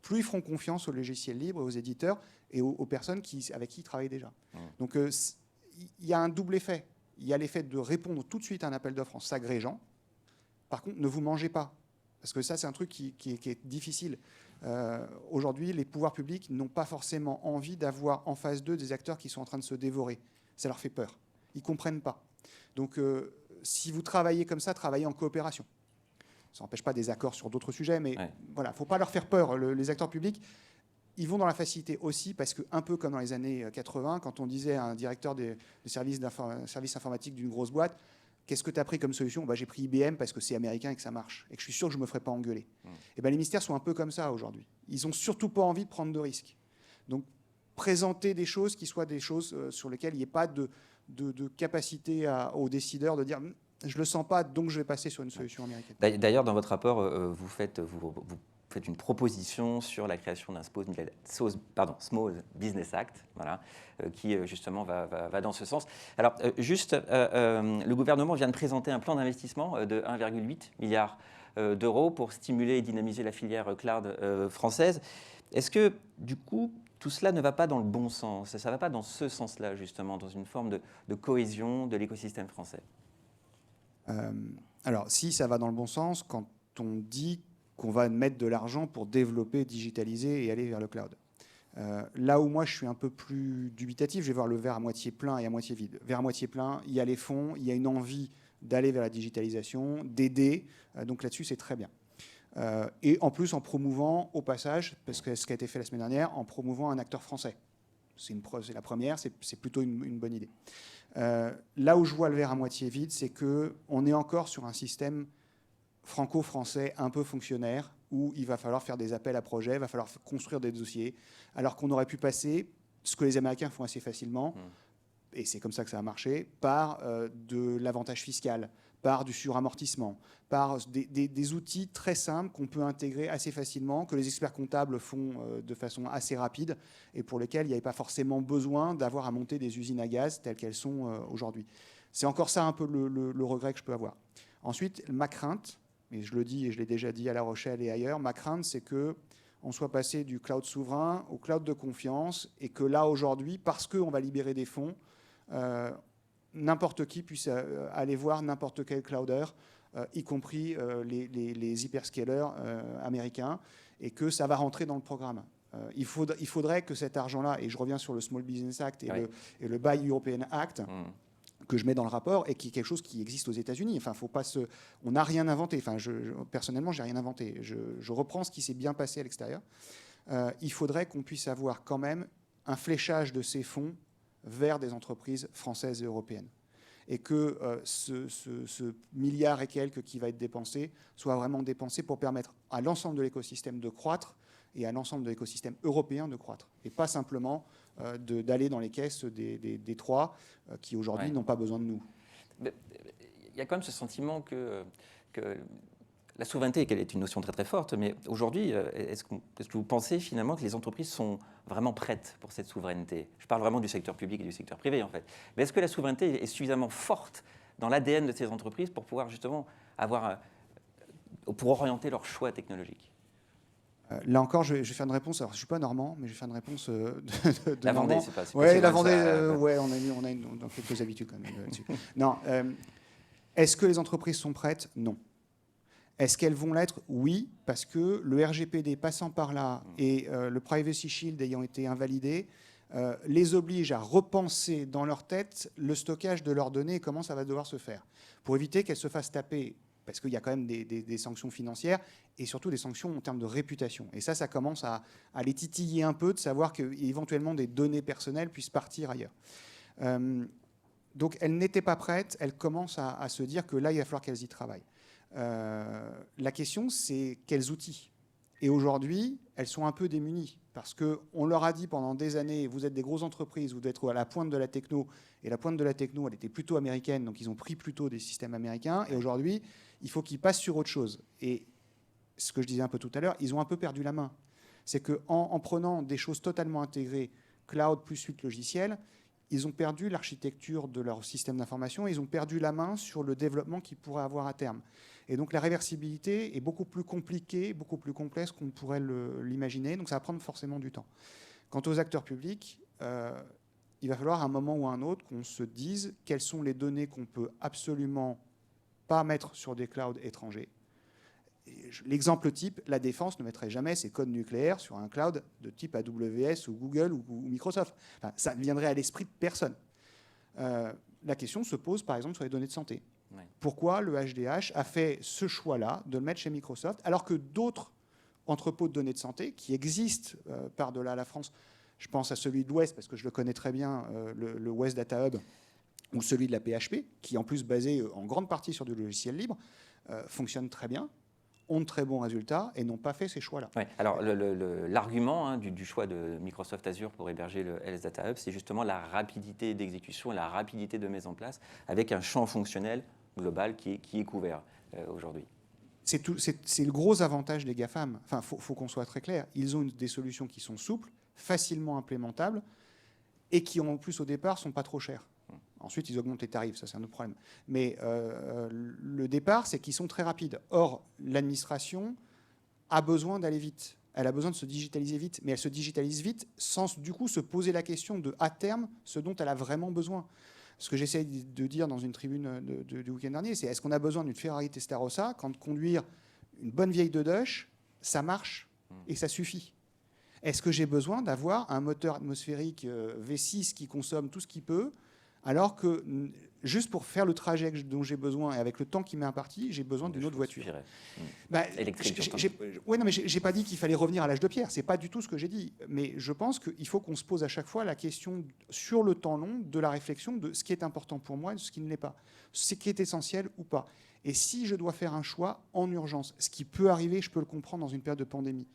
plus ils feront confiance aux logiciels libres, aux éditeurs et aux personnes avec qui ils travaillent déjà. Donc, il y a un double effet. Il y a l'effet de répondre tout de suite à un appel d'offres en s'agrégeant. Par contre, ne vous mangez pas. Parce que ça, c'est un truc qui est difficile. Aujourd'hui, les pouvoirs publics n'ont pas forcément envie d'avoir en face d'eux des acteurs qui sont en train de se dévorer. Ça leur fait peur. Ils ne comprennent pas. Donc, si vous travaillez comme ça, travaillez en coopération. Ça n'empêche pas des accords sur d'autres sujets, mais voilà, il ne faut pas leur faire peur. Les acteurs publics, ils vont dans la facilité aussi, parce qu'un peu comme dans les années 80, quand on disait à un directeur des services informatiques d'une grosse boîte, qu'est-ce que tu as pris comme solution? J'ai pris IBM parce que c'est américain et que ça marche, et que je suis sûr que je ne me ferai pas engueuler. Et les ministères sont un peu comme ça aujourd'hui. Ils n'ont surtout pas envie de prendre de risques. Donc, présenter des choses qui soient des choses sur lesquelles il n'y ait pas de capacité aux décideurs de dire « je ne le sens pas, donc je vais passer sur une solution américaine ». D'ailleurs, dans votre rapport, vous faites une proposition sur la création d'un Small Business Act, voilà, qui justement va dans ce sens. Alors, le gouvernement vient de présenter un plan d'investissement de 1,8 milliard d'euros pour stimuler et dynamiser la filière cloud française. Est-ce que, du coup, tout cela ne va pas dans le bon sens? Ça ne va pas dans ce sens-là, justement, dans une forme de cohésion de l'écosystème français? Alors, si ça va dans le bon sens, quand on dit qu'on va mettre de l'argent pour développer, digitaliser et aller vers le cloud. Là où moi je suis un peu plus dubitatif, je vais voir le verre à moitié plein et à moitié vide. Verre à moitié plein, il y a les fonds, il y a une envie d'aller vers la digitalisation, d'aider, donc là-dessus c'est très bien. Et en plus en promouvant au passage, parce que ce qui a été fait la semaine dernière, en promouvant un acteur français. C'est la première, c'est plutôt une bonne idée. Là où je vois le verre à moitié vide, c'est qu'on est encore sur un système franco-français un peu fonctionnaire, où il va falloir faire des appels à projets, il va falloir construire des dossiers, alors qu'on aurait pu passer, ce que les Américains font assez facilement, et c'est comme ça que ça a marché, par de l'avantage fiscal, par du suramortissement, par des outils très simples qu'on peut intégrer assez facilement, que les experts comptables font de façon assez rapide, et pour lesquels il n'y avait pas forcément besoin d'avoir à monter des usines à gaz telles qu'elles sont aujourd'hui. C'est encore ça un peu le regret que je peux avoir. Ensuite, ma crainte, et je le dis et je l'ai déjà dit à La Rochelle et ailleurs, ma crainte c'est qu'on soit passé du cloud souverain au cloud de confiance, et que là aujourd'hui, parce qu'on va libérer des fonds, n'importe qui puisse aller voir n'importe quel clouder, y compris les hyperscalers américains, et que ça va rentrer dans le programme. Il faudrait que cet argent-là, et je reviens sur le Small Business Act et le Buy European Act, que je mets dans le rapport, et qui est quelque chose qui existe aux États-Unis. Enfin, faut pas on n'a rien inventé. Enfin, personnellement, j'ai rien inventé. Je reprends ce qui s'est bien passé à l'extérieur. Il faudrait qu'on puisse avoir quand même un fléchage de ces fonds vers des entreprises françaises et européennes. Et que ce milliard et quelques qui va être dépensé soit vraiment dépensé pour permettre à l'ensemble de l'écosystème de croître, et à l'ensemble de l'écosystème européen de croître. Et pas simplement d'aller dans les caisses des trois qui aujourd'hui n'ont pas besoin de nous. Il y a quand même ce sentiment que la souveraineté, qu'elle est une notion très très forte, mais aujourd'hui, est-ce que vous pensez finalement que les entreprises sont vraiment prêtes pour cette souveraineté? Je parle vraiment du secteur public et du secteur privé en fait. Mais est-ce que la souveraineté est suffisamment forte dans l'ADN de ces entreprises pour pouvoir justement pour orienter leurs choix technologiques? Là encore, je vais faire une réponse. Alors, je ne suis pas normand, mais je vais faire une réponse de la Vendée, normand. c'est pas. Oui, la Vendée, ouais, on a quelques habitudes quand même là-dessus. Non. Est-ce que les entreprises sont prêtes? Non. Est-ce qu'elles vont l'être? Oui, parce que le RGPD passant par là et le Privacy Shield ayant été invalidé, les oblige à repenser dans leur tête le stockage de leurs données et comment ça va devoir se faire, pour éviter qu'elles se fassent taper, parce qu'il y a quand même des sanctions financières et surtout des sanctions en termes de réputation. Et ça commence à les titiller un peu, de savoir qu'éventuellement des données personnelles puissent partir ailleurs. Donc elles n'étaient pas prêtes, elles commencent à se dire que là, il va falloir qu'elles y travaillent. La question, c'est quels outils? Et aujourd'hui, elles sont un peu démunies, parce qu'on leur a dit pendant des années, vous êtes des grosses entreprises, vous devez être à la pointe de la techno, et la pointe de la techno, elle était plutôt américaine, donc ils ont pris plutôt des systèmes américains, et aujourd'hui, il faut qu'ils passent sur autre chose. Et ce que je disais un peu tout à l'heure, ils ont un peu perdu la main. C'est qu'en prenant des choses totalement intégrées, cloud plus suite logicielle, ils ont perdu l'architecture de leur système d'information, ils ont perdu la main sur le développement qu'ils pourraient avoir à terme. Et donc la réversibilité est beaucoup plus compliquée, beaucoup plus complexe qu'on pourrait l'imaginer, donc ça va prendre forcément du temps. Quant aux acteurs publics, il va falloir à un moment ou à un autre qu'on se dise quelles sont les données qu'on peut absolument pas mettre sur des clouds étrangers. L'exemple type, la défense ne mettrait jamais ses codes nucléaires sur un cloud de type AWS ou Google ou Microsoft. Enfin, ça ne viendrait à l'esprit de personne. La question se pose par exemple sur les données de santé. Ouais. Pourquoi le HDH a fait ce choix-là de le mettre chez Microsoft, alors que d'autres entrepôts de données de santé qui existent par-delà la France, je pense à celui de l'Ouest parce que je le connais très bien, le West Data Hub, ou celui de la PHP, qui est en plus basé en grande partie sur du logiciel libre, fonctionne très bien, ont de très bons résultats et n'ont pas fait ces choix-là. Ouais, alors l'argument du choix de Microsoft Azure pour héberger le Health Data Hub, c'est justement la rapidité d'exécution et la rapidité de mise en place avec un champ fonctionnel global qui est couvert aujourd'hui. C'est le gros avantage des GAFAM. Enfin, faut qu'on soit très clair. Ils ont des solutions qui sont souples, facilement implémentables et qui, en plus, au départ, ne sont pas trop chères. Ensuite, ils augmentent les tarifs, ça c'est un autre problème. Mais le départ, c'est qu'ils sont très rapides. Or, l'administration a besoin d'aller vite. Elle a besoin de se digitaliser vite, mais elle se digitalise vite sans du coup se poser la question de, à terme, ce dont elle a vraiment besoin. Ce que j'essaie de dire dans une tribune du week-end dernier, c'est est-ce qu'on a besoin d'une Ferrari Testarossa quand conduire une bonne vieille Dodush, ça marche et ça suffit? Est-ce que j'ai besoin d'avoir un moteur atmosphérique V6 qui consomme tout ce qu'il peut, alors que juste pour faire le trajet dont j'ai besoin et avec le temps qui m'est imparti, j'ai besoin d'une autre voiture. Électrique. Ouais, non, mais j'ai pas dit qu'il fallait revenir à l'âge de pierre. C'est pas du tout ce que j'ai dit. Mais je pense qu'il faut qu'on se pose à chaque fois la question sur le temps long de la réflexion de ce qui est important pour moi et de ce qui ne l'est pas, ce qui est essentiel ou pas. Et si je dois faire un choix en urgence, ce qui peut arriver, je peux le comprendre dans une période de pandémie.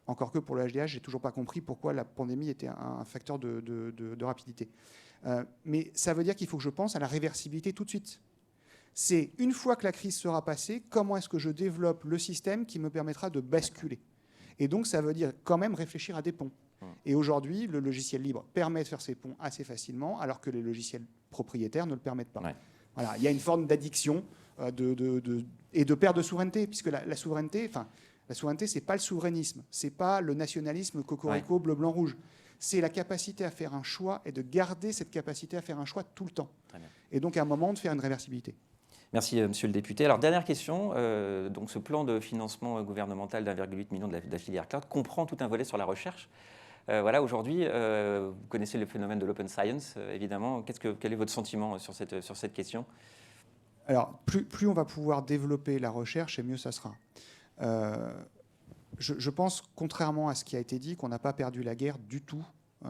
Encore que pour le HDH, j'ai toujours pas compris pourquoi la pandémie était un facteur de rapidité. Mais ça veut dire qu'il faut que je pense à la réversibilité tout de suite. C'est une fois que la crise sera passée, comment est-ce que je développe le système qui me permettra de basculer. Et donc, ça veut dire quand même réfléchir à des ponts. Et aujourd'hui, le logiciel libre permet de faire ces ponts assez facilement, alors que les logiciels propriétaires ne le permettent pas. Ouais. Voilà, il y a une forme d'addiction et de perte de souveraineté, puisque la souveraineté, c'est pas le souverainisme, c'est pas le nationalisme cocorico bleu, blanc, rouge. C'est la capacité à faire un choix et de garder cette capacité à faire un choix tout le temps. Et donc, à un moment, de faire une réversibilité. Merci, monsieur le député. Alors, dernière question. Donc, ce plan de financement gouvernemental d'1,8 million de la filière cloud comprend tout un volet sur la recherche. Voilà, aujourd'hui, vous connaissez le phénomène de l'open science, évidemment. Quel est votre sentiment sur cette question ? Alors, plus on va pouvoir développer la recherche, et mieux ça sera. Je pense, contrairement à ce qui a été dit, qu'on n'a pas perdu la guerre du tout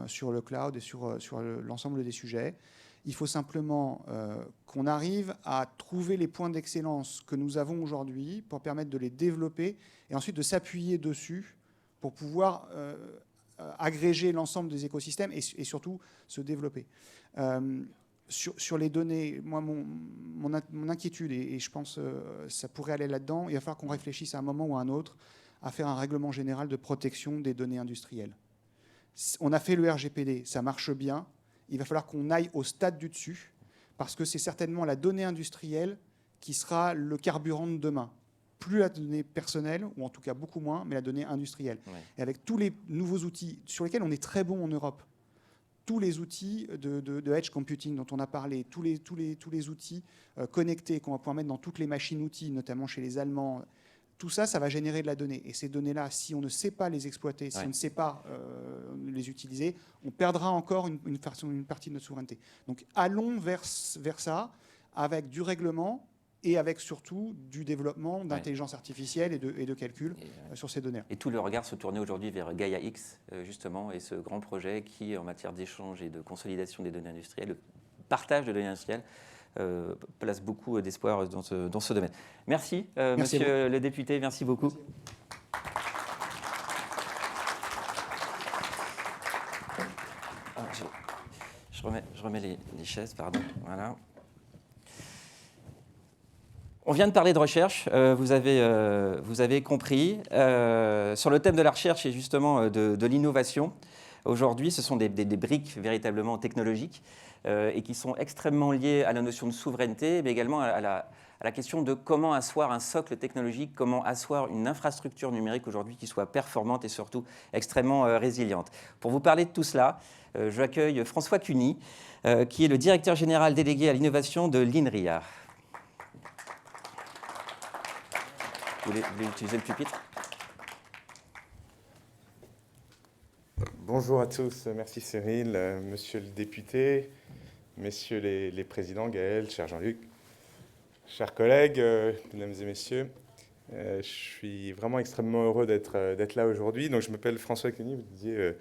sur le cloud et sur l'ensemble des sujets. Il faut simplement qu'on arrive à trouver les points d'excellence que nous avons aujourd'hui pour permettre de les développer et ensuite de s'appuyer dessus pour pouvoir agréger l'ensemble des écosystèmes et surtout se développer. Sur les données, moi, mon inquiétude, et je pense que ça pourrait aller là-dedans, il va falloir qu'on réfléchisse à un moment ou à un autre à faire un règlement général de protection des données industrielles. On a fait le RGPD, ça marche bien. Il va falloir qu'on aille au stade du dessus, parce que c'est certainement la donnée industrielle qui sera le carburant de demain. Plus la donnée personnelle, ou en tout cas beaucoup moins, mais la donnée industrielle. Ouais. Et avec tous les nouveaux outils sur lesquels on est très bon en Europe, tous les outils de edge computing dont on a parlé, tous les outils connectés qu'on va pouvoir mettre dans toutes les machines-outils, notamment chez les Allemands, tout ça, ça va générer de la donnée. Et ces données-là, si on ne sait pas les exploiter, si on ne sait pas les utiliser, on perdra encore une partie de notre souveraineté. Donc allons vers ça, avec du règlement et avec surtout du développement d'intelligence artificielle et de calcul sur ces données. Et tout le regard se tournait aujourd'hui vers Gaia-X, justement, et ce grand projet qui, en matière d'échange et de consolidation des données industrielles, le partage de données industrielles, place beaucoup d'espoir dans ce domaine. Merci, monsieur le député, merci beaucoup. Merci. Je remets les chaises, pardon. Voilà. On vient de parler de recherche, vous avez compris. Sur le thème de la recherche et justement de l'innovation, aujourd'hui, ce sont des briques véritablement technologiques et qui sont extrêmement liées à la notion de souveraineté, mais également à la question de comment asseoir un socle technologique, comment asseoir une infrastructure numérique aujourd'hui qui soit performante et surtout extrêmement résiliente. Pour vous parler de tout cela, j'accueille François Cuny, qui est le directeur général délégué à l'innovation de l'INRIA. Vous voulez utiliser le pupitre ? Bonjour à tous, merci Cyril, monsieur le député, messieurs les présidents, Gaël, cher Jean-Luc, chers collègues, mesdames et messieurs. Je suis vraiment extrêmement heureux d'être là aujourd'hui. Donc, je m'appelle François Cuny, vous disiez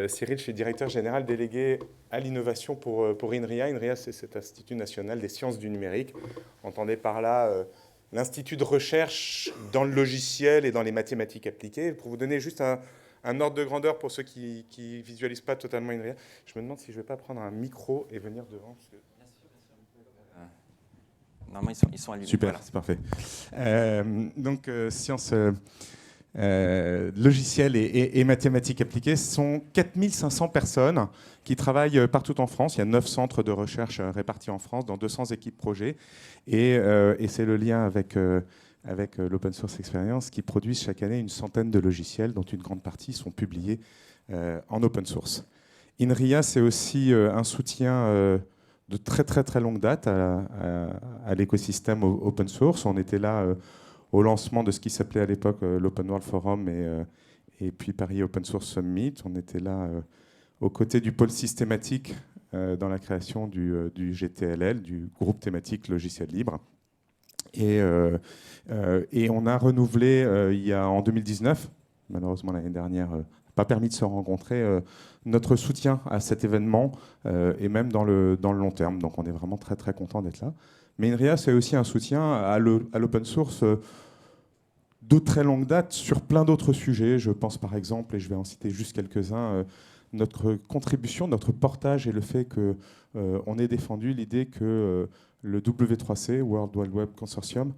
Cyril, je suis directeur général délégué à l'innovation pour INRIA. INRIA, c'est cet Institut national des sciences du numérique. Entendez par là l'Institut de recherche dans le logiciel et dans les mathématiques appliquées. Pour vous donner juste un ordre de grandeur pour ceux qui ne visualisent pas totalement INRIA, je me demande si je ne vais pas prendre un micro et venir devant. Parce que... Normalement, ils sont allumés. Super, voilà. C'est parfait. Donc, sciences logicielles et mathématiques appliquées, ce sont 4500 personnes qui travaillent partout en France. Il y a 9 centres de recherche répartis en France dans 200 équipes projets. Et c'est le lien avec l'Open Source Experience qui produisent chaque année une centaine de logiciels dont une grande partie sont publiés en open source. INRIA, c'est aussi un soutien de très très très longue date à l'écosystème open source. On était là au lancement de ce qui s'appelait à l'époque l'Open World Forum et puis Paris Open Source Summit. On était là aux côtés du pôle systématique dans la création du GTLL, du groupe thématique logiciel libre. Et on a renouvelé en 2019, malheureusement l'année dernière, pas permis de se rencontrer, notre soutien à cet événement et même dans le long terme. Donc on est vraiment très très content d'être là. Mais INRIA, c'est aussi un soutien à l'open source de très longue date sur plein d'autres sujets. Je pense par exemple, et je vais en citer juste quelques-uns, notre contribution, notre portage et le fait qu'on ait défendu l'idée que le W3C, World Wide Web Consortium,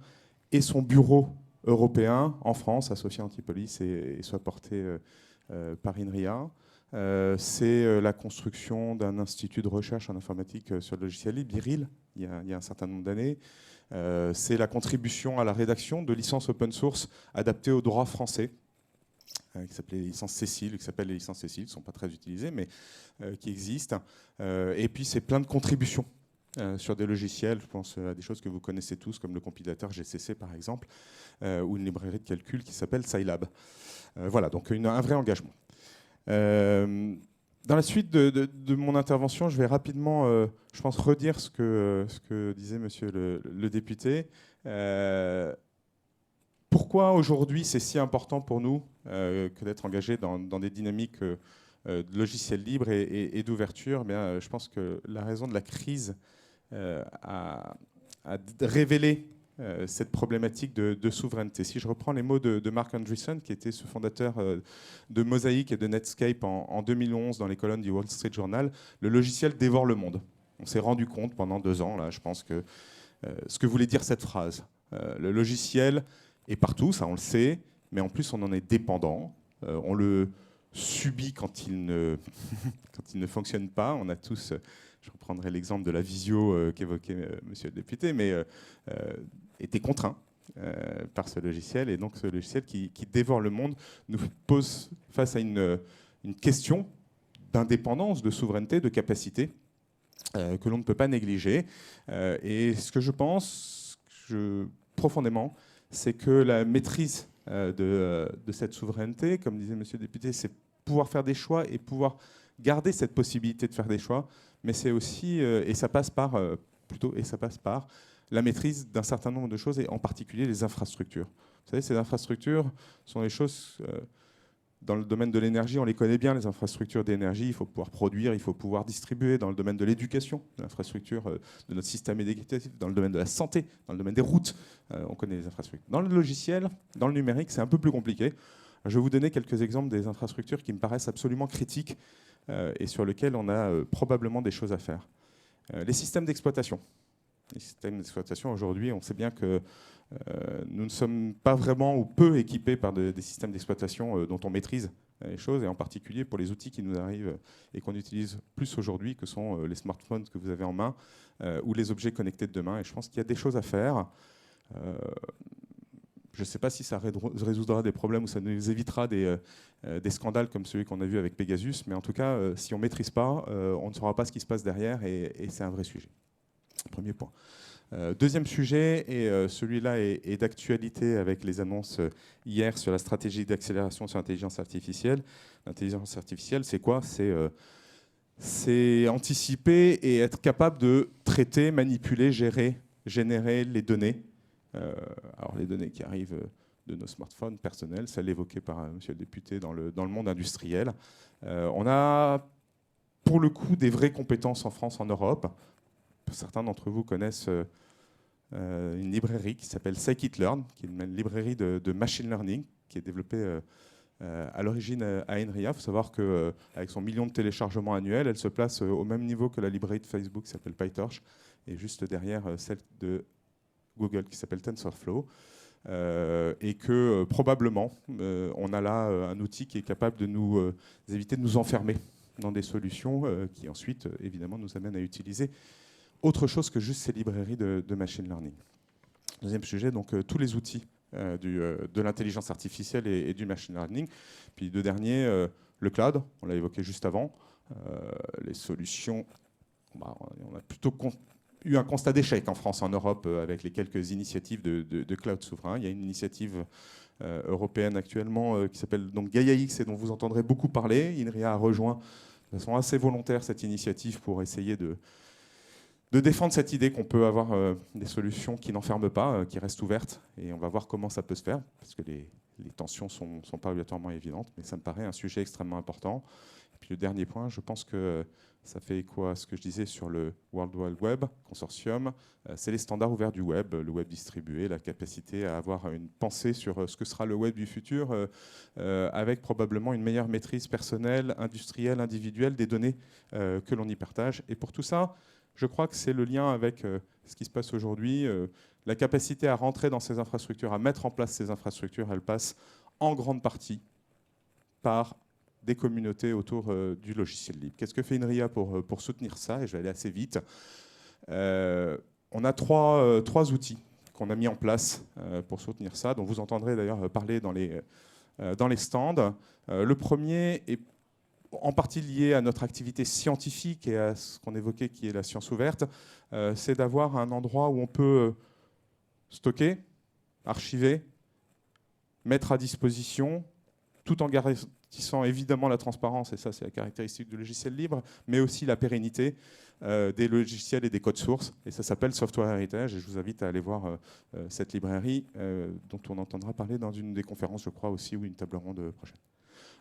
et son bureau européen en France, associé à Antipolis, et soit porté par INRIA. C'est la construction d'un institut de recherche en informatique sur le logiciel libre, IRIL, il y a un certain nombre d'années. C'est la contribution à la rédaction de licences open source adaptées au droit français, qui s'appelait les licences Cécile, qui s'appellent les licences Cécile, qui ne sont pas très utilisées, mais qui existent. Et puis c'est plein de contributions sur des logiciels, je pense à des choses que vous connaissez tous, comme le compilateur GCC par exemple, ou une librairie de calcul qui s'appelle Scilab. Voilà, donc un vrai engagement. Dans la suite de mon intervention, je vais rapidement, je pense, redire ce que disait monsieur le député. Pourquoi aujourd'hui c'est si important pour nous que d'être engagés dans des dynamiques de logiciels libres et d'ouverture? Je pense que la raison de la crise a révélé cette problématique de souveraineté. Si je reprends les mots de Mark Andreessen, qui était ce fondateur de Mosaic et de Netscape en 2011 dans les colonnes du Wall Street Journal, le logiciel dévore le monde. On s'est rendu compte pendant 2 ans, là, je pense que ce que voulait dire cette phrase. Le logiciel est partout, ça on le sait, mais en plus on en est dépendant. On le subit quand il ne fonctionne pas. On a tous... Je reprendrai l'exemple de la visio qu'évoquait monsieur le député, mais était contraint par ce logiciel. Et donc ce logiciel qui dévore le monde nous pose face à une question d'indépendance, de souveraineté, de capacité que l'on ne peut pas négliger. Et ce que je pense profondément, c'est que la maîtrise de cette souveraineté, comme disait monsieur le député, c'est pouvoir faire des choix et pouvoir garder cette possibilité de faire des choix. Mais c'est aussi, et ça passe par la maîtrise d'un certain nombre de choses, et en particulier les infrastructures. Vous savez, ces infrastructures sont les choses, dans le domaine de l'énergie, on les connaît bien, les infrastructures d'énergie, il faut pouvoir produire, il faut pouvoir distribuer. Dans le domaine de l'éducation, l'infrastructure de notre système éducatif, dans le domaine de la santé, dans le domaine des routes, on connaît les infrastructures. Dans le logiciel, dans le numérique, c'est un peu plus compliqué. Je vais vous donner quelques exemples des infrastructures qui me paraissent absolument critiques et sur lesquelles on a probablement des choses à faire. Les systèmes d'exploitation. Les systèmes d'exploitation, aujourd'hui, on sait bien que nous ne sommes pas vraiment ou peu équipés par des systèmes d'exploitation dont on maîtrise les choses, et en particulier pour les outils qui nous arrivent et qu'on utilise plus aujourd'hui, que sont les smartphones que vous avez en main ou les objets connectés de demain. Et je pense qu'il y a des choses à faire. Je ne sais pas si ça résoudra des problèmes ou ça nous évitera des scandales comme celui qu'on a vu avec Pegasus, mais en tout cas, si on ne maîtrise pas, on ne saura pas ce qui se passe derrière, et c'est un vrai sujet. Premier point. Deuxième sujet, et celui-là est d'actualité avec les annonces hier sur la stratégie d'accélération sur l'intelligence artificielle. L'intelligence artificielle, c'est quoi? C'est anticiper et être capable de traiter, manipuler, gérer, générer les données. Alors les données qui arrivent de nos smartphones personnels, celles évoquées par monsieur le député dans le monde industriel. On a pour le coup des vraies compétences en France, en Europe. Certains d'entre vous connaissent une librairie qui s'appelle Scikit-learn, qui est une librairie de machine learning qui est développée à l'origine à INRIA. Il faut savoir qu'avec son 1 million de téléchargements annuels, elle se place au même niveau que la librairie de Facebook qui s'appelle PyTorch, et juste derrière celle de Google qui s'appelle TensorFlow, et que probablement on a là un outil qui est capable de nous éviter de nous enfermer dans des solutions qui ensuite évidemment nous amènent à utiliser autre chose que juste ces librairies de machine learning. Deuxième sujet, donc tous les outils de l'intelligence artificielle et du machine learning. Puis deux derniers, le cloud, on l'a évoqué juste avant, les solutions. On a plutôt eu un constat d'échec en France, en Europe, avec les quelques initiatives de cloud souverain. Il y a une initiative européenne actuellement qui s'appelle donc Gaia-X et dont vous entendrez beaucoup parler. INRIA a rejoint de façon assez volontaire cette initiative pour essayer de défendre cette idée qu'on peut avoir des solutions qui n'enferment pas, qui restent ouvertes. Et on va voir comment ça peut se faire, parce que les tensions ne sont pas obligatoirement évidentes, mais ça me paraît un sujet extrêmement important. Et puis le dernier point, je pense que ça fait écho à ce que je disais sur le World Wide Web Consortium. C'est les standards ouverts du web, le web distribué, la capacité à avoir une pensée sur ce que sera le web du futur, avec probablement une meilleure maîtrise personnelle, industrielle, individuelle des données que l'on y partage. Et pour tout ça, je crois que c'est le lien avec ce qui se passe aujourd'hui. La capacité à rentrer dans ces infrastructures, à mettre en place ces infrastructures, elle passe en grande partie par des communautés autour du logiciel libre. Qu'est-ce que fait INRIA pour soutenir ça? Et je vais aller assez vite. On a trois outils qu'on a mis en place pour soutenir ça, dont vous entendrez d'ailleurs parler dans les stands. Le premier est en partie lié à notre activité scientifique et à ce qu'on évoquait qui est la science ouverte, c'est d'avoir un endroit où on peut stocker, archiver, mettre à disposition, tout en garantissant évidemment la transparence, et ça c'est la caractéristique du logiciel libre, mais aussi la pérennité des logiciels et des codes sources. Et ça s'appelle Software Heritage, et je vous invite à aller voir cette librairie dont on entendra parler dans une des conférences, je crois aussi, ou une table ronde prochaine.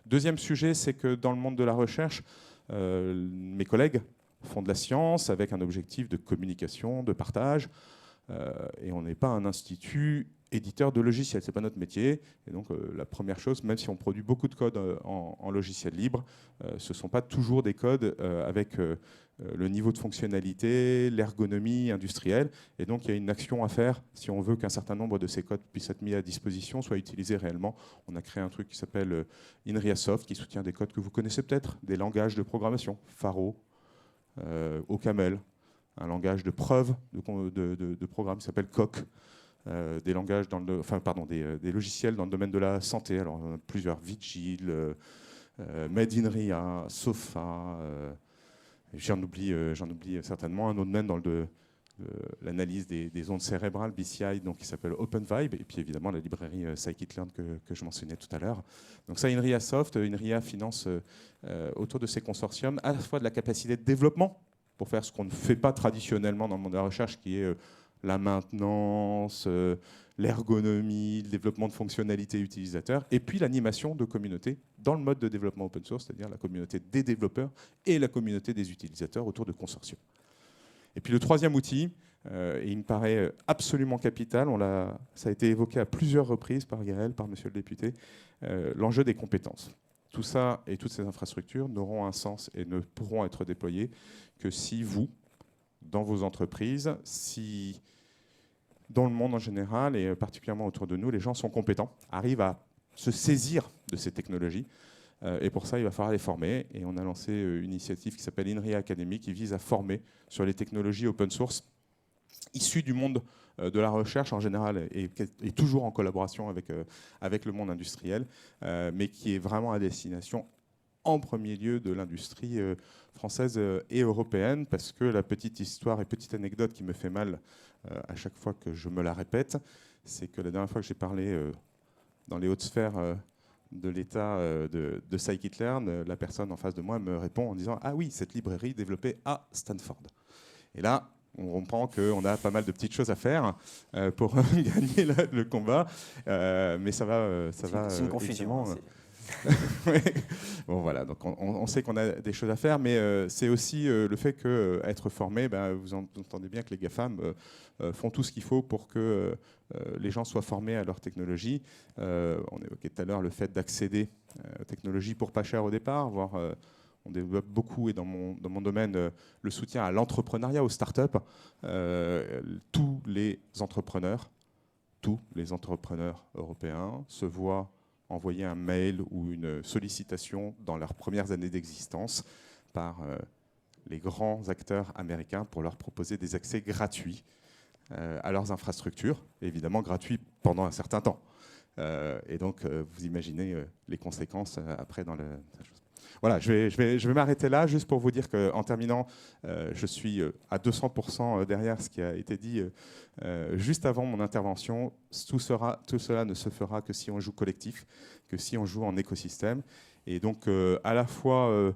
Deuxième sujet, c'est que dans le monde de la recherche, mes collègues font de la science avec un objectif de communication, de partage, et on n'est pas un institut éditeur de logiciels, ce n'est pas notre métier. Et donc la première chose, même si on produit beaucoup de codes en logiciel libre, ce ne sont pas toujours des codes avec le niveau de fonctionnalité, l'ergonomie industrielle. Et donc il y a une action à faire si on veut qu'un certain nombre de ces codes puissent être mis à disposition, soient utilisés réellement. On a créé un truc qui s'appelle INRIA Soft, qui soutient des codes que vous connaissez peut-être, des langages de programmation, Faro, OCaml, un langage de preuve de programme qui s'appelle Coq. Des langages des logiciels dans le domaine de la santé. Alors, on a plusieurs, Vigil, MadeInRIA, SOFA, j'en oublie certainement. Un autre domaine dans l'analyse des ondes cérébrales, BCI, donc, qui s'appelle OpenVibe, et puis évidemment la librairie Scikit-learn que je mentionnais tout à l'heure. Donc ça, INRIA Soft, INRIA finance autour de ces consortiums à la fois de la capacité de développement pour faire ce qu'on ne fait pas traditionnellement dans le monde de la recherche, qui est la maintenance, l'ergonomie, le développement de fonctionnalités utilisateurs, et puis l'animation de communautés dans le mode de développement open source, c'est-à-dire la communauté des développeurs et la communauté des utilisateurs autour de consortiums. Et puis le troisième outil, et il me paraît absolument capital, ça a été évoqué à plusieurs reprises par Gaël, par monsieur le député, l'enjeu des compétences. Tout ça et toutes ces infrastructures n'auront un sens et ne pourront être déployées que si vous, dans vos entreprises, si dans le monde en général, et particulièrement autour de nous, les gens sont compétents, arrivent à se saisir de ces technologies. Et pour ça, il va falloir les former. Et on a lancé une initiative qui s'appelle INRIA Academy, qui vise à former sur les technologies open source, issues du monde de la recherche en général, et toujours en collaboration avec le monde industriel, mais qui est vraiment à destination en premier lieu de l'industrie française et européenne, parce que la petite histoire et petite anecdote qui me fait mal à chaque fois que je me la répète, c'est que la dernière fois que j'ai parlé dans les hautes sphères de l'État de Scikit-learn, la personne en face de moi me répond en disant « Ah oui, cette librairie développée à Stanford ». Et là, on comprend qu'on a pas mal de petites choses à faire pour gagner le combat, mais ça va. C'est une confusion. Bon voilà, donc on sait qu'on a des choses à faire, mais c'est aussi le fait qu'être formé, vous entendez bien que les GAFAM font tout ce qu'il faut pour que les gens soient formés à leur technologie. On évoquait tout à l'heure le fait d'accéder aux technologies pour pas cher au départ, voire on développe beaucoup, et dans mon domaine, le soutien à l'entrepreneuriat, aux startups. Tous les entrepreneurs européens se voient envoyer un mail ou une sollicitation dans leurs premières années d'existence par les grands acteurs américains pour leur proposer des accès gratuits à leurs infrastructures, évidemment gratuits pendant un certain temps. Et donc, vous imaginez les conséquences après dans la chose. Voilà, je vais m'arrêter là, juste pour vous dire qu'en terminant, je suis à 200% derrière ce qui a été dit juste avant mon intervention. Tout cela ne se fera que si on joue collectif, que si on joue en écosystème. Et donc, à la fois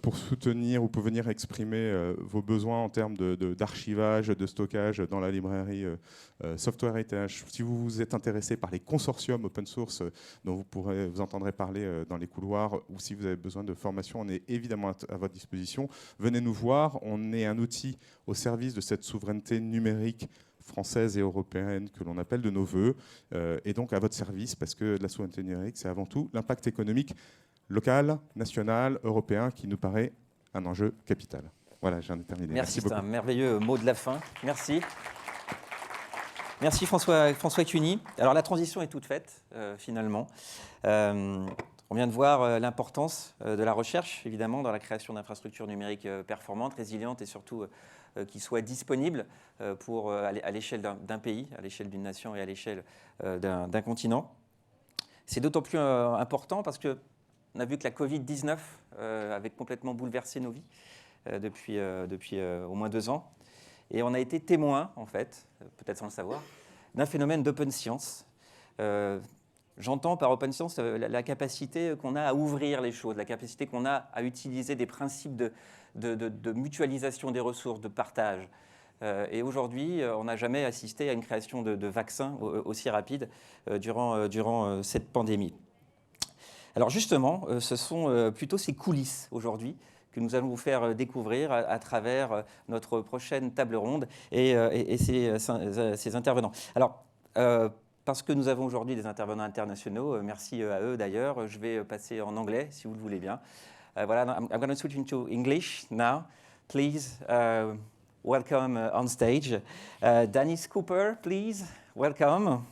pour soutenir ou pour venir exprimer vos besoins en termes d'archivage, de stockage dans la librairie Software Heritage. Si vous vous êtes intéressé par les consortiums open source dont vous entendrez parler dans les couloirs, ou si vous avez besoin de formation, on est évidemment à votre disposition. Venez nous voir, on est un outil au service de cette souveraineté numérique française et européenne que l'on appelle de nos voeux, et donc à votre service, parce que la souveraineté numérique, c'est avant tout l'impact économique local, national, européen, qui nous paraît un enjeu capital. Voilà, j'en ai terminé. Merci beaucoup. C'est un merveilleux mot de la fin. Merci. Merci François Cuny. Alors la transition est toute faite, finalement. On vient de voir l'importance de la recherche, évidemment, dans la création d'infrastructures numériques performantes, résilientes et surtout qui soient disponibles à l'échelle d'un pays, à l'échelle d'une nation et à l'échelle d'un continent. C'est d'autant plus important parce que on a vu que la Covid-19 avait complètement bouleversé nos vies depuis au moins 2 ans. Et on a été témoin, en fait, peut-être sans le savoir, d'un phénomène d'open science. J'entends par open science la capacité qu'on a à ouvrir les choses, la capacité qu'on a à utiliser des principes de mutualisation des ressources, de partage. Et aujourd'hui, on n'a jamais assisté à une création de vaccins aussi rapide durant cette pandémie. Alors justement, ce sont plutôt ces coulisses aujourd'hui que nous allons vous faire découvrir à travers notre prochaine table ronde et ces intervenants. Alors, parce que nous avons aujourd'hui des intervenants internationaux, merci à eux d'ailleurs, je vais passer en anglais si vous le voulez bien. Voilà, I'm going to switch into English now. Please welcome on stage Danice Cooper, please, welcome.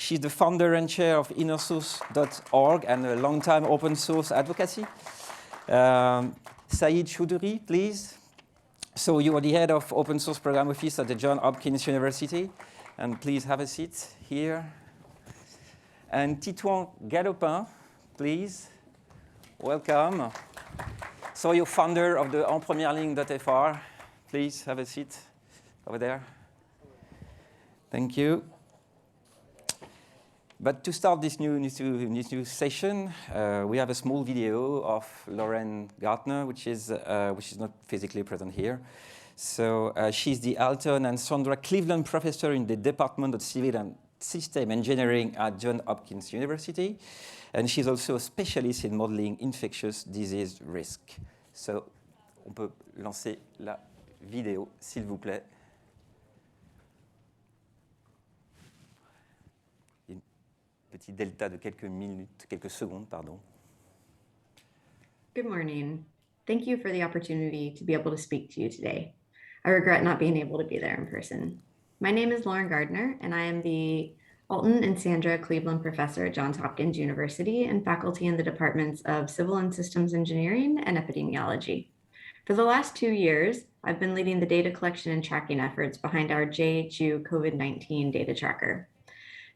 She's the founder and chair of innersource.org and a long-time open source advocacy. Saïd Choudhury, please. So you are the head of open source program office at the Johns Hopkins University. And please have a seat here. And Titouan Galopin, please. Welcome. So you're founder of the enpremierligne.fr. Please have a seat over there. Thank you. But to start this new session, we have a small video of Lauren Gartner, which is not physically present here. So she's the Alton and Sandra Cleveland Professor in the Department of Civil and System Engineering at Johns Hopkins University, and she's also a specialist in modeling infectious disease risk. So, on peut lancer la vidéo, s'il vous plaît. Petit delta de quelques secondes, pardon. Good morning. Thank you for the opportunity to be able to speak to you today. I regret not being able to be there in person. My name is Lauren Gardner, and I am the Alton and Sandra Cleveland Professor at Johns Hopkins University and faculty in the departments of Civil and Systems Engineering and Epidemiology. For the last 2 years, I've been leading the data collection and tracking efforts behind our JHU COVID-19 data tracker.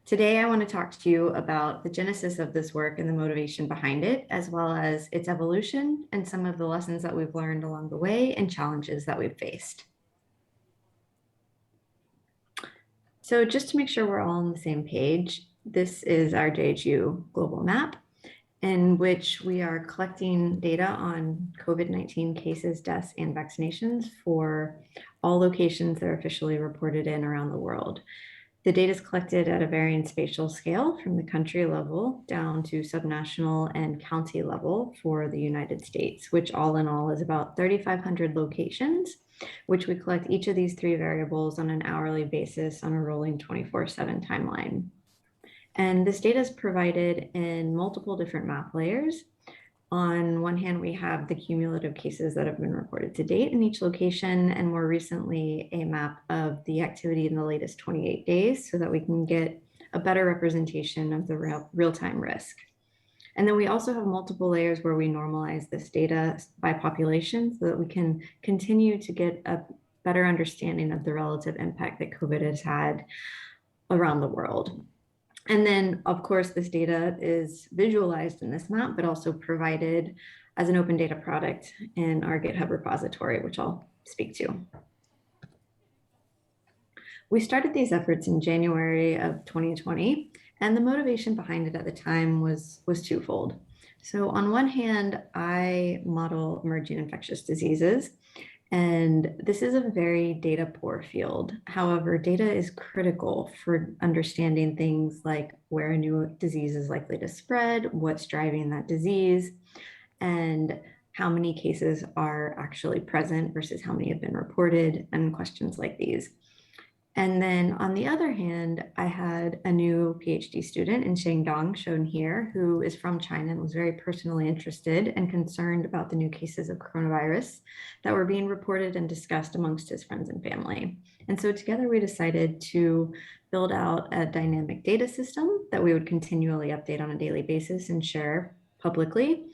Today, I want to talk to you about the genesis of this work and the motivation behind it, as well as its evolution and some of the lessons that we've learned along the way and challenges that we've faced. So just to make sure we're all on the same page, this is our JHU global map, in which we are collecting data on COVID-19 cases, deaths, and vaccinations for all locations that are officially reported in around the world. The data is collected at a varying spatial scale from the country level down to subnational and county level for the United States, which all in all is about 3,500 locations, which we collect each of these 3 variables on an hourly basis on a rolling 24/7 timeline. And this data is provided in multiple different map layers. On one hand, we have the cumulative cases that have been reported to date in each location, and more recently, a map of the activity in the latest 28 days so that we can get a better representation of the real-time risk. And then we also have multiple layers where we normalize this data by population so that we can continue to get a better understanding of the relative impact that COVID has had around the world. And then, of course, this data is visualized in this map, but also provided as an open data product in our GitHub repository, which I'll speak to. We started these efforts in January of 2020, and the motivation behind it at the time was twofold. So on one hand, I model emerging infectious diseases, and this is a very data poor field. However, data is critical for understanding things like where a new disease is likely to spread, what's driving that disease, and how many cases are actually present versus how many have been reported, and questions like these. And then on the other hand, I had a new PhD student in Shandong, shown here, who is from China and was very personally interested and concerned about the new cases of coronavirus that were being reported and discussed amongst his friends and family. And so together we decided to build out a dynamic data system that we would continually update on a daily basis and share publicly,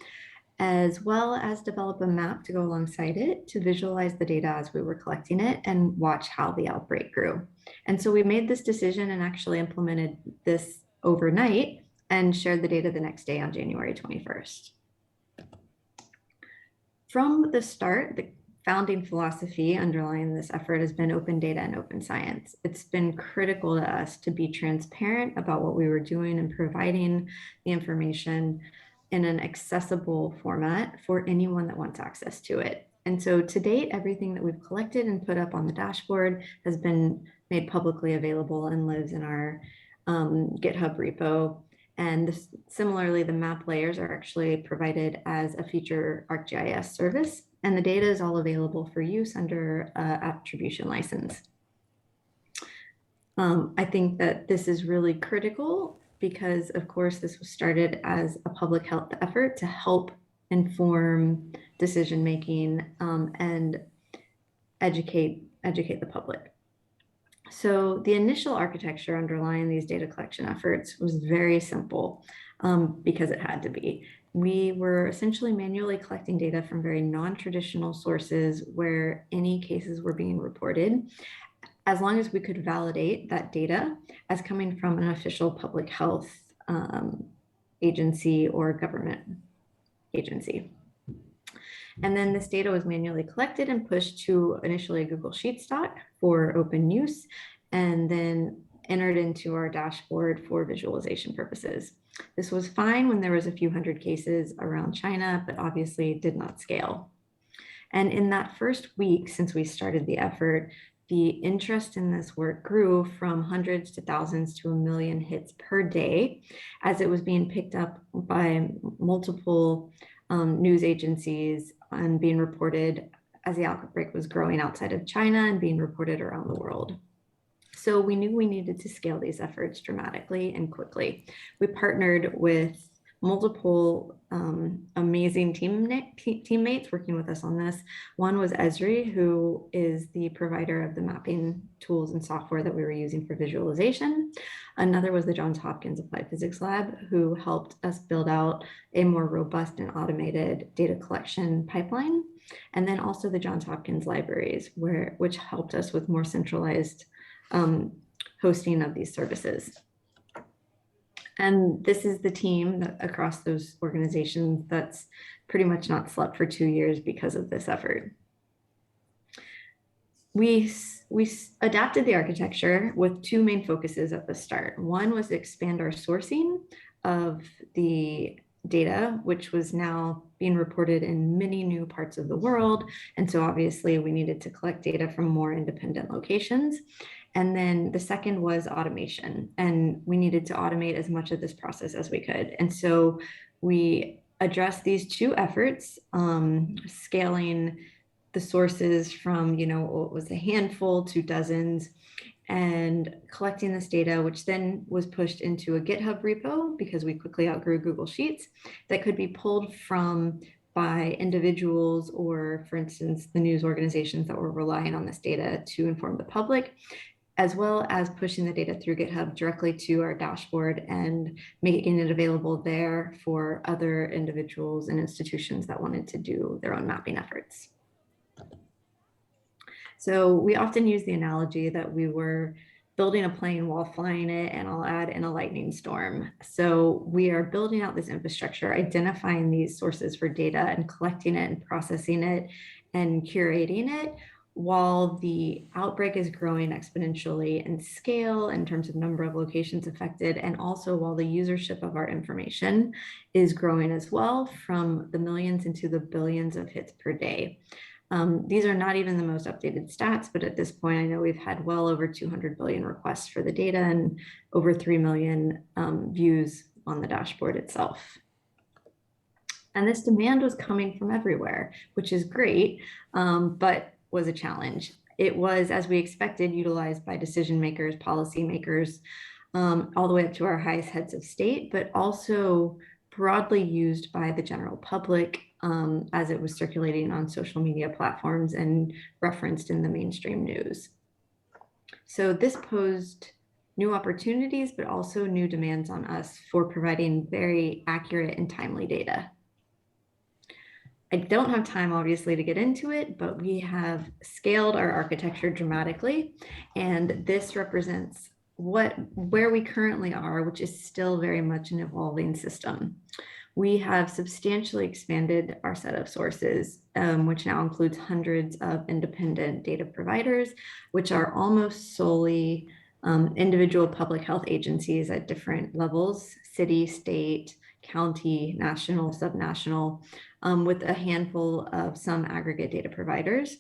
as well as develop a map to go alongside it to visualize the data as we were collecting it and watch how the outbreak grew. And so we made this decision and actually implemented this overnight and shared the data the next day on January 21st. From the start, the founding philosophy underlying this effort has been open data and open science. It's been critical to us to be transparent about what we were doing and providing the information in an accessible format for anyone that wants access to it. And so to date, everything that we've collected and put up on the dashboard has been made publicly available and lives in our GitHub repo. And similarly, the map layers are actually provided as a feature ArcGIS service, and the data is all available for use under attribution license. I think that this is really critical because, of course, this was started as a public health effort to help inform decision-making and educate the public. So the initial architecture underlying these data collection efforts was very simple because it had to be. We were essentially manually collecting data from very non-traditional sources where any cases were being reported, as long as we could validate that data as coming from an official public health agency or government agency. And then this data was manually collected and pushed to initially a Google Sheets doc for open use, and then entered into our dashboard for visualization purposes. This was fine when there was a few hundred cases around China, but obviously did not scale. And in that first week since we started the effort, the interest in this work grew from hundreds to thousands to 1 million hits per day as it was being picked up by multiple news agencies and being reported as the outbreak was growing outside of China and being reported around the world. So we knew we needed to scale these efforts dramatically and quickly. We partnered with multiple amazing teammates working with us on this. One was Esri, who is the provider of the mapping tools and software that we were using for visualization. Another was the Johns Hopkins Applied Physics Lab, who helped us build out a more robust and automated data collection pipeline. And then also the Johns Hopkins libraries, which helped us with more centralized hosting of these services. And this is the team that, across those organizations, that's pretty much not slept for 2 years because of this effort. We adapted the architecture with two main focuses at the start. One was to expand our sourcing of the data, which was now being reported in many new parts of the world. And so obviously we needed to collect data from more independent locations. And then the second was automation, and we needed to automate as much of this process as we could. And so we addressed these two efforts, scaling the sources from, what was a handful to dozens, and collecting this data, which then was pushed into a GitHub repo because we quickly outgrew Google Sheets, that could be pulled from by individuals or, for instance, the news organizations that were relying on this data to inform the public, as well as pushing the data through GitHub directly to our dashboard and making it available there for other individuals and institutions that wanted to do their own mapping efforts. So we often use the analogy that we were building a plane while flying it, and I'll add in a lightning storm. So we are building out this infrastructure, identifying these sources for data and collecting it and processing it and curating it, while the outbreak is growing exponentially in scale in terms of number of locations affected, and also while the usership of our information is growing as well, from the millions into the billions of hits per day. These are not even the most updated stats, but at this point, I know we've had well over 200 billion requests for the data and over 3 million views on the dashboard itself. And this demand was coming from everywhere, which is great, but was a challenge. It was, as we expected, utilized by decision makers, policymakers, all the way up to our highest heads of state, but also broadly used by the general public as it was circulating on social media platforms and referenced in the mainstream news. So this posed new opportunities, but also new demands on us for providing very accurate and timely data. I don't have time, obviously, to get into it, but we have scaled our architecture dramatically, and this represents where we currently are, which is still very much an evolving system. We have substantially expanded our set of sources, which now includes hundreds of independent data providers, which are almost solely individual public health agencies at different levels: city, state, county, national, subnational, with a handful of some aggregate data providers,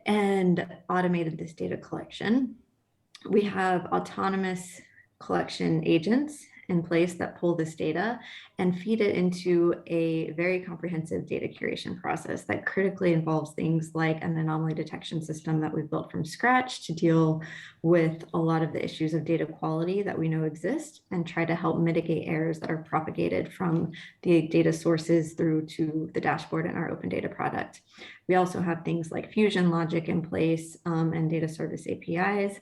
and automated this data collection. We have autonomous collection agents in place that pull this data and feed it into a very comprehensive data curation process that critically involves things like an anomaly detection system that we've built from scratch to deal with a lot of the issues of data quality that we know exist, and try to help mitigate errors that are propagated from the data sources through to the dashboard in our open data product. We also have things like fusion logic in place and data service APIs.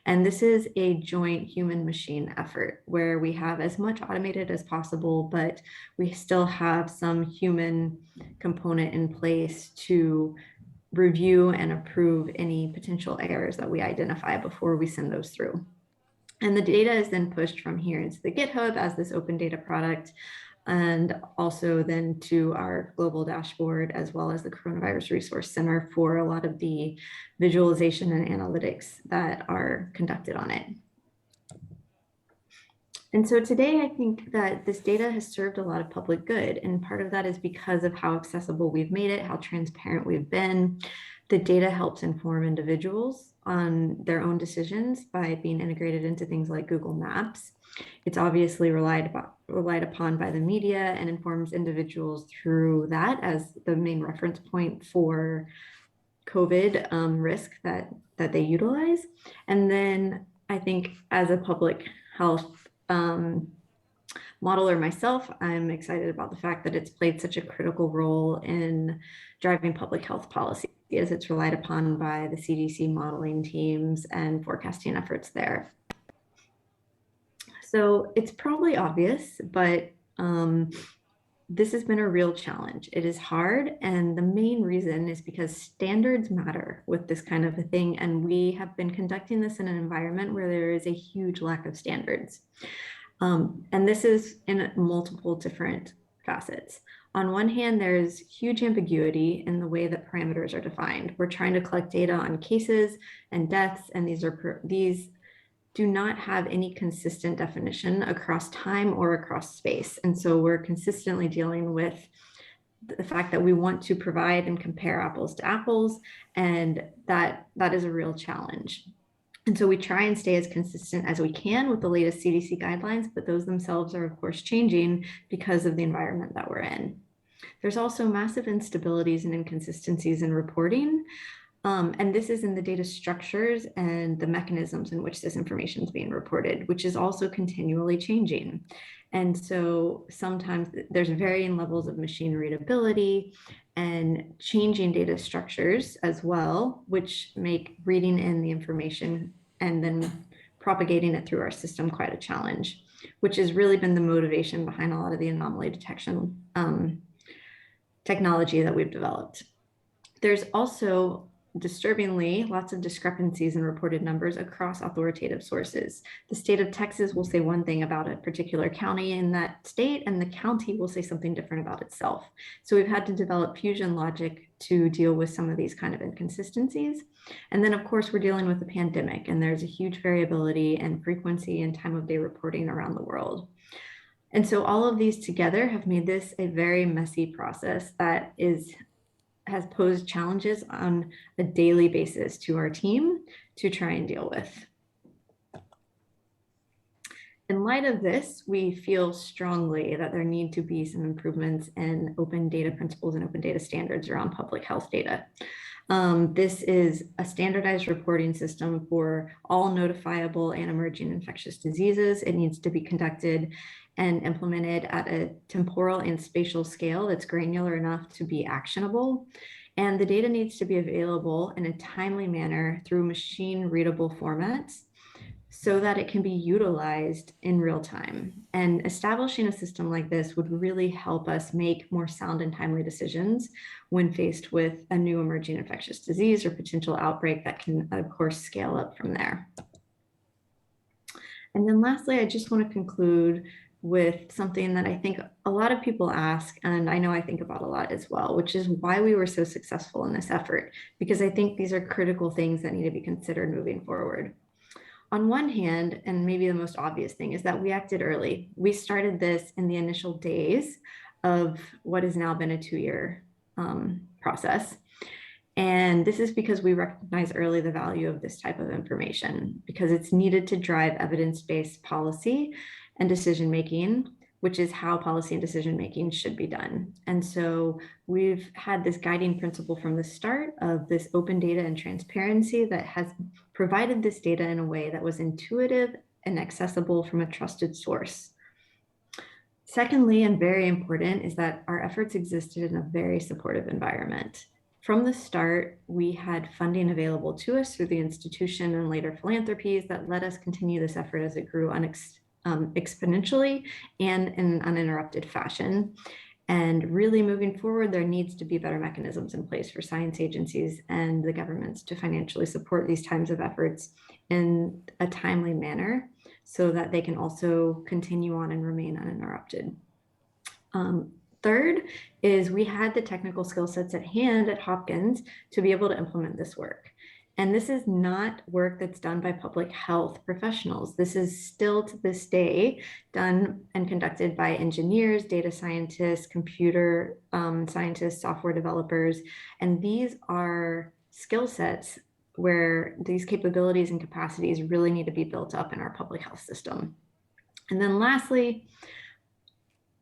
And this is a joint human machine effort where we have as much automated as possible, but we still have some human component in place to review and approve any potential errors that we identify before we send those through. And the data is then pushed from here into the GitHub as this open data product, and also then to our global dashboard, as well as the Coronavirus Resource Center for a lot of the visualization and analytics that are conducted on it. And so today, I think that this data has served a lot of public good. And part of that is because of how accessible we've made it, how transparent we've been. The data helps inform individuals on their own decisions by being integrated into things like Google Maps. It's obviously relied upon by the media and informs individuals through that as the main reference point for COVID risk that they utilize. And then I think as a public health modeler myself, I'm excited about the fact that it's played such a critical role in driving public health policy, as it's relied upon by the CDC modeling teams and forecasting efforts there. So it's probably obvious, but this has been a real challenge. It is hard, and the main reason is because standards matter with this kind of a thing, and we have been conducting this in an environment where there is a huge lack of standards. And this is in multiple different facets. On one hand, there's huge ambiguity in the way that parameters are defined. We're trying to collect data on cases and deaths, and these do not have any consistent definition across time or across space. And so we're consistently dealing with the fact that we want to provide and compare apples to apples, and that is a real challenge. And so we try and stay as consistent as we can with the latest CDC guidelines, but those themselves are, of course, changing because of the environment that we're in. There's also massive instabilities and inconsistencies in reporting. And this is in the data structures and the mechanisms in which this information is being reported, which is also continually changing. And so sometimes there's varying levels of machine readability and changing data structures as well, which make reading in the information and then propagating it through our system quite a challenge, which has really been the motivation behind a lot of the anomaly detection technology that we've developed. There's also disturbingly, lots of discrepancies in reported numbers across authoritative sources. The state of Texas will say one thing about a particular county in that state, and the county will say something different about itself. So we've had to develop fusion logic to deal with some of these kind of inconsistencies. And then, of course, we're dealing with the pandemic, and there's a huge variability in frequency and time of day reporting around the world. And so all of these together have made this a very messy process that has posed challenges on a daily basis to our team to try and deal with. In light of this, we feel strongly that there need to be some improvements in open data principles and open data standards around public health data. This is a standardized reporting system for all notifiable and emerging infectious diseases. It needs to be conducted and implemented at a temporal and spatial scale that's granular enough to be actionable. And the data needs to be available in a timely manner through machine readable formats so that it can be utilized in real time. And establishing a system like this would really help us make more sound and timely decisions when faced with a new emerging infectious disease or potential outbreak that can, of course, scale up from there. And then lastly, I just want to conclude with something that I think a lot of people ask, and I know I think about a lot as well, which is why we were so successful in this effort, because I think these are critical things that need to be considered moving forward. On one hand, and maybe the most obvious thing, is that we acted early. We started this in the initial days of what has now been a 2-year process. And this is because we recognize early the value of this type of information, because it's needed to drive evidence-based policy and decision-making, which is how policy and decision-making should be done. And so we've had this guiding principle from the start of this open data and transparency that has provided this data in a way that was intuitive and accessible from a trusted source. Secondly, and very important, is that our efforts existed in a very supportive environment. From the start, we had funding available to us through the institution and later philanthropies that let us continue this effort as it grew exponentially and in an uninterrupted fashion. And really moving forward, there needs to be better mechanisms in place for science agencies and the governments to financially support these types of efforts in a timely manner so that they can also continue on and remain uninterrupted. Third is we had the technical skill sets at hand at Hopkins to be able to implement this work. And this is not work that's done by public health professionals. This is still to this day done and conducted by engineers, data scientists, computer scientists, software developers. And these are skill sets where these capabilities and capacities really need to be built up in our public health system. And then lastly,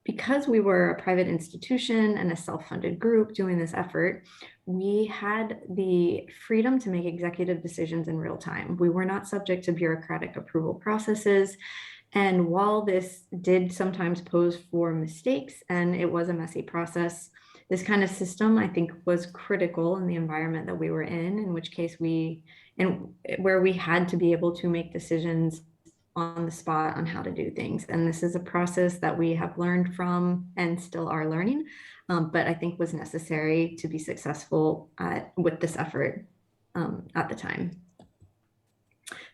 because we were a private institution and a self-funded group doing this effort, we had the freedom to make executive decisions in real time. We were not subject to bureaucratic approval processes. And while this did sometimes pose for mistakes and it was a messy process, this kind of system, I think, was critical in the environment that we were in which case where we had to be able to make decisions on the spot on how to do things. And this is a process that we have learned from and still are learning, but I think was necessary to be successful with this effort at the time.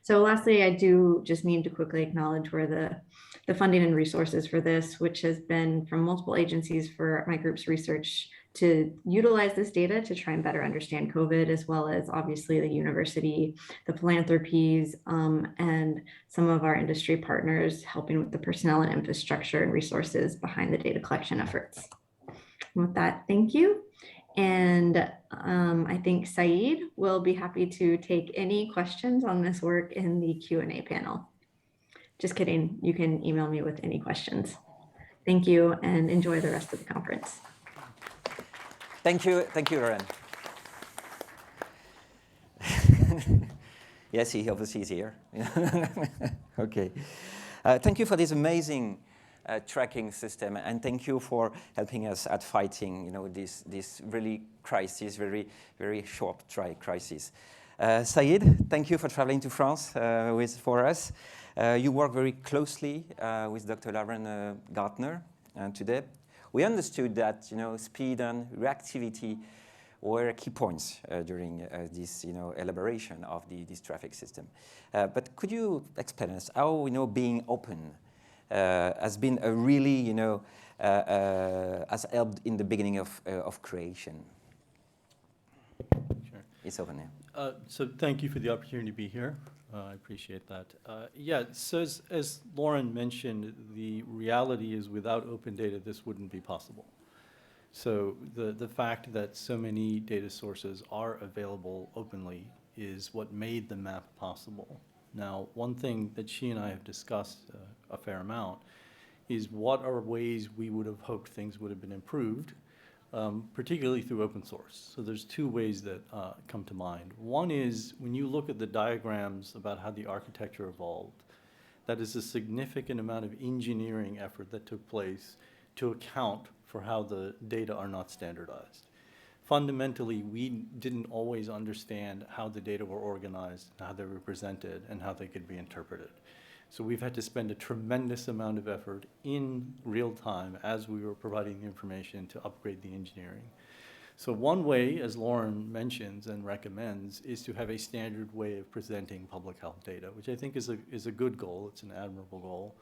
So lastly, I do just need to quickly acknowledge where the funding and resources for this, which has been from multiple agencies for my group's research to utilize this data to try and better understand COVID, as well as obviously the university, the philanthropies, and some of our industry partners helping with the personnel and infrastructure and resources behind the data collection efforts. And with that, thank you. And I think Saeed will be happy to take any questions on this work in the Q&A panel. Just kidding, you can email me with any questions. Thank you and enjoy the rest of the conference. Thank you, Lauren. Yes, he obviously is here. Okay. Thank you for this amazing tracking system, and thank you for helping us at fighting, this really crisis, very, very short crisis. Saeed, thank you for traveling to France for us. You work very closely with Dr. Lauren Gartner today. We understood that speed and reactivity were key points during this elaboration of this traffic system. But could you explain us how being open has been a really has helped in the beginning of creation? Sure. It's open now. So thank you for the opportunity to be here. I appreciate that. Yeah, so as Lauren mentioned, the reality is without open data, this wouldn't be possible. So the fact that so many data sources are available openly is what made the map possible. Now, one thing that she and I have discussed a fair amount is what are ways we would have hoped things would have been improved, particularly through open source. So there's two ways that come to mind. One is when you look at the diagrams about how the architecture evolved, that is a significant amount of engineering effort that took place to account for how the data are not standardized. Fundamentally, we didn't always understand how the data were organized, how they were presented, and how they could be interpreted. So we've had to spend a tremendous amount of effort in real time as we were providing the information to upgrade the engineering. So one way, as Lauren mentions and recommends, is to have a standard way of presenting public health data, which I think is a good goal. It's an admirable goal.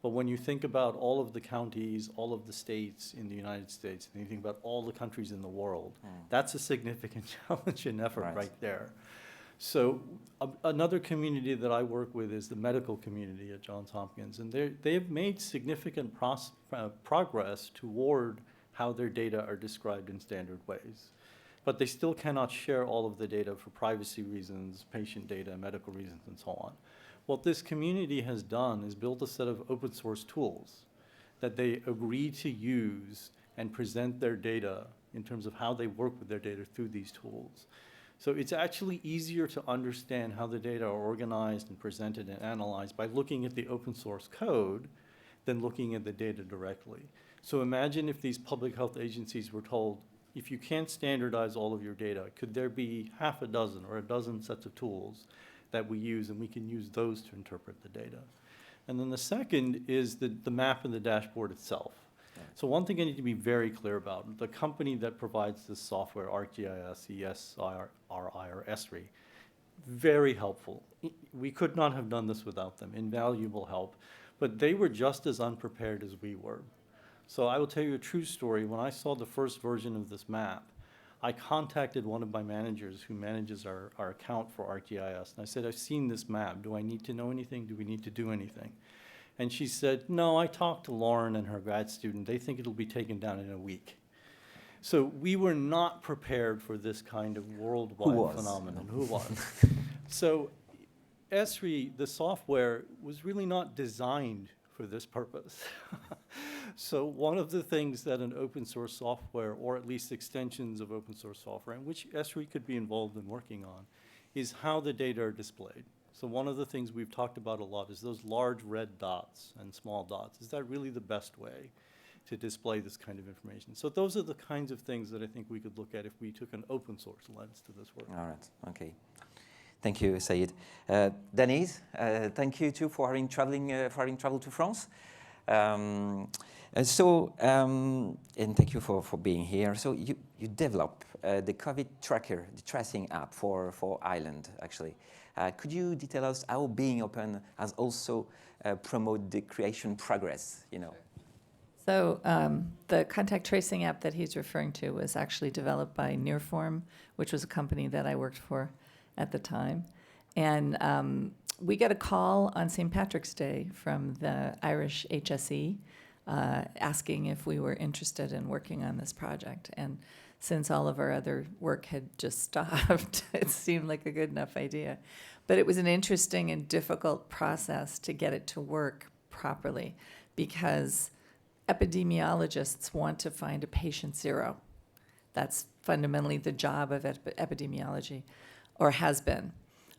But when you think about all of the counties, all of the states in the United States, and you think about all the countries in the world, that's a significant challenge and effort right there. So another community that I work with is the medical community at Johns Hopkins, and they have made significant progress toward how their data are described in standard ways. But they still cannot share all of the data for privacy reasons, patient data, medical reasons, and so on. What this community has done is built a set of open source tools that they agree to use and present their data in terms of how they work with their data through these tools. So it's actually easier to understand how the data are organized and presented and analyzed by looking at the open source code than looking at the data directly. So imagine if these public health agencies were told, if you can't standardize all of your data, could there be half a dozen or a dozen sets of tools that we use, and we can use those to interpret the data. And then the second is the map and the dashboard itself. So one thing I need to be very clear about, the company that provides this software, ArcGIS, ESRI, or Esri, very helpful. We could not have done this without them, invaluable help, but they were just as unprepared as we were. So I will tell you a true story. When I saw the first version of this map, I contacted one of my managers who manages our account for ArcGIS, and I said, I've seen this map. Do I need to know anything? Do we need to do anything? And she said, no, I talked to Lauren and her grad student. They think it'll be taken down in a week. So we were not prepared for this kind of worldwide phenomenon. Who was? So Esri, the software, was really not designed for this purpose. So one of the things that an open source software, or at least extensions of open source software, and which Esri could be involved in working on, is how the data are displayed. So one of the things we've talked about a lot is those large red dots and small dots. Is that really the best way to display this kind of information? So those are the kinds of things that I think we could look at if we took an open source lens to this work. All right, okay. Thank you, Saïd. Denise, thank you too for having traveled to France. And thank you for being here. So you developed the COVID tracker, the tracing app for Ireland, actually. Could you detail us how being open has also promoted the creation progress, So the contact tracing app that he's referring to was actually developed by Nearform, which was a company that I worked for at the time. And we got a call on St. Patrick's Day from the Irish HSE asking if we were interested in working on this project. And since all of our other work had just stopped, it seemed like a good enough idea. But it was an interesting and difficult process to get it to work properly because epidemiologists want to find a patient zero. That's fundamentally the job of epidemiology, or has been.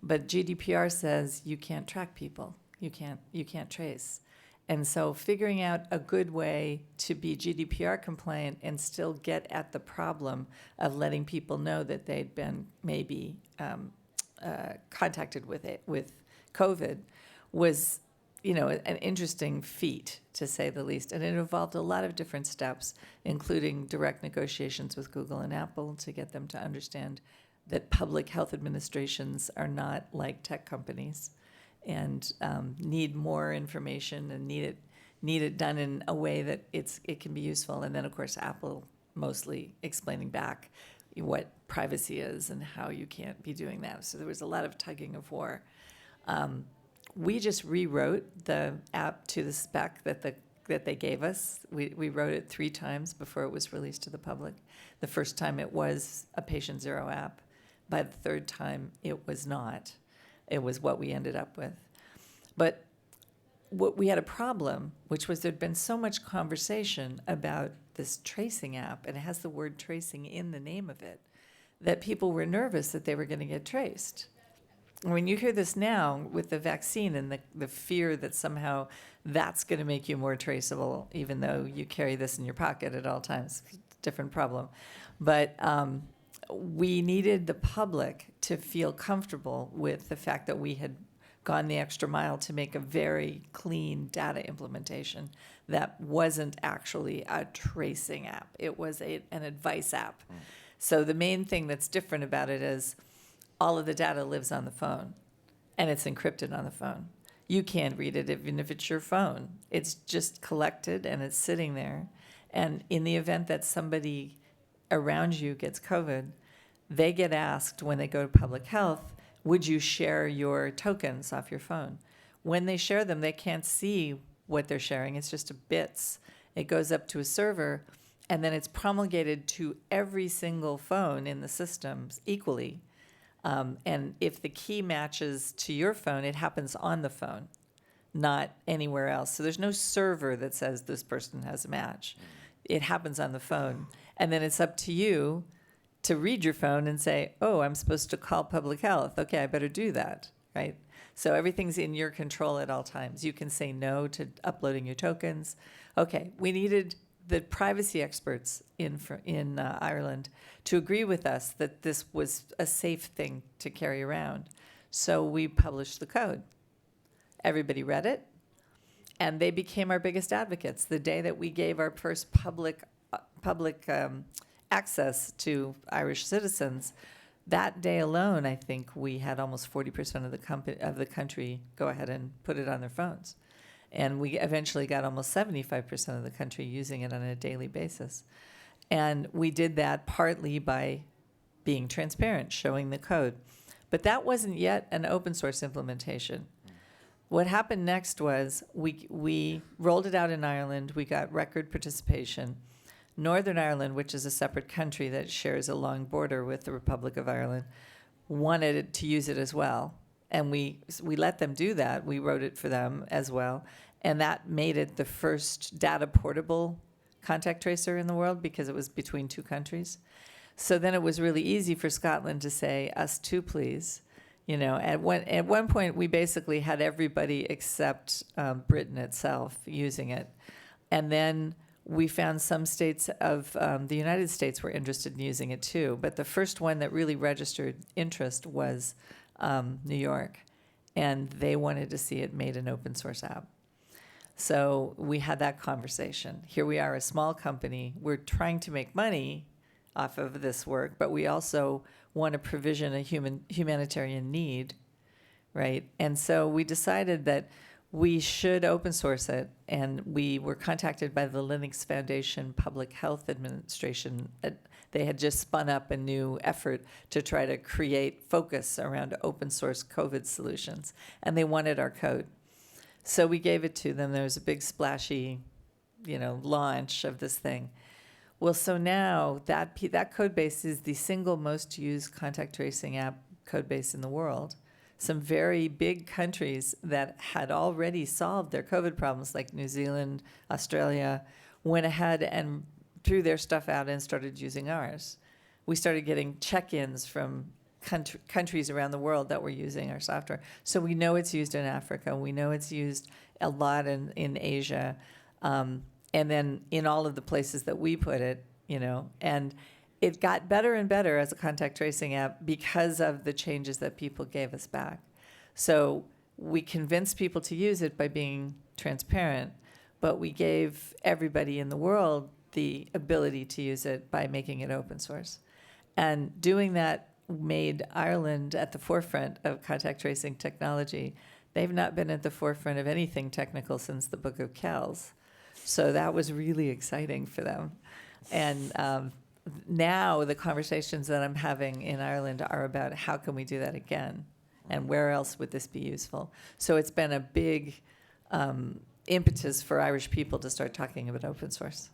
But GDPR says you can't track people. You can't trace. And so figuring out a good way to be GDPR compliant and still get at the problem of letting people know that they'd been maybe contacted with COVID was an interesting feat, to say the least. And it involved a lot of different steps, including direct negotiations with Google and Apple to get them to understand that public health administrations are not like tech companies and need more information and need it done in a way that it can be useful. And then, of course, Apple mostly explaining back what privacy is and how you can't be doing that. So there was a lot of tugging of war. We just rewrote the app to the spec that they gave us. We wrote it 3 times before it was released to the public. The first time it was a patient zero app. By the 3rd time, it was not. It was what we ended up with. But what we had a problem, which was there'd been so much conversation about this tracing app, and it has the word tracing in the name of it, that people were nervous that they were going to get traced. When you hear this now with the vaccine and the fear that somehow that's going to make you more traceable, even though you carry this in your pocket at all times, different problem. But we needed the public to feel comfortable with the fact that we had gone the extra mile to make a very clean data implementation that wasn't actually a tracing app. It was an advice app. So the main thing that's different about it is all of the data lives on the phone, and it's encrypted on the phone. You can't read it even if it's your phone. It's just collected, and it's sitting there. And in the event that somebody around you gets COVID, they get asked when they go to public health, would you share your tokens off your phone? When they share them, they can't see what they're sharing. It's just bits. It goes up to a server, and then it's promulgated to every single phone in the systems equally. And if the key matches to your phone, it happens on the phone, not anywhere else. So there's no server that says this person has a match. It happens on the phone. And then it's up to you to read your phone and say, oh, I'm supposed to call public health. Okay, I better do that, right? So everything's in your control at all times. You can say no to uploading your tokens. Okay, we needed the privacy experts in Ireland to agree with us that this was a safe thing to carry around. So we published the code. Everybody read it, and they became our biggest advocates. The day that we gave our first public access to Irish citizens, that day alone, I think we had almost 40% of the country go ahead and put it on their phones. And we eventually got almost 75% of the country using it on a daily basis. And we did that partly by being transparent, showing the code. But that wasn't yet an open source implementation. What happened next was we rolled it out in Ireland. We got record participation. Northern Ireland, which is a separate country that shares a long border with the Republic of Ireland, wanted to use it as well. And we let them do that. We wrote it for them as well. And that made it the first data portable contact tracer in the world because it was between 2 countries. So then it was really easy for Scotland to say, us too, please. You know, at one point, we basically had everybody except Britain itself using it. And then we found some states of the United States were interested in using it too. But the first one that really registered interest was New York, and they wanted to see it made an open source app. So we had that conversation. Here we are, a small company. We're trying to make money off of this work, but we also want to provision a humanitarian need, right? And so we decided that we should open source it, and we were contacted by the Linux Foundation Public Health Administration. They had just spun up a new effort to try to create focus around open source COVID solutions, and they wanted our code. So we gave it to them. There was a big splashy, launch of this thing. Well, so now that code base is the single most used contact tracing app code base in the world. Some very big countries that had already solved their COVID problems, like New Zealand, Australia, went ahead and threw their stuff out and started using ours. We started getting check-ins from countries around the world that were using our software. So we know it's used in Africa. We know it's used a lot in Asia. And then in all of the places that we put it, and it got better and better as a contact tracing app because of the changes that people gave us back. So we convinced people to use it by being transparent, but we gave everybody in the world the ability to use it by making it open source. And doing that made Ireland at the forefront of contact tracing technology. They've not been at the forefront of anything technical since the Book of Kells. So that was really exciting for them. And now the conversations that I'm having in Ireland are about how can we do that again? And where else would this be useful? So it's been a big impetus for Irish people to start talking about open source,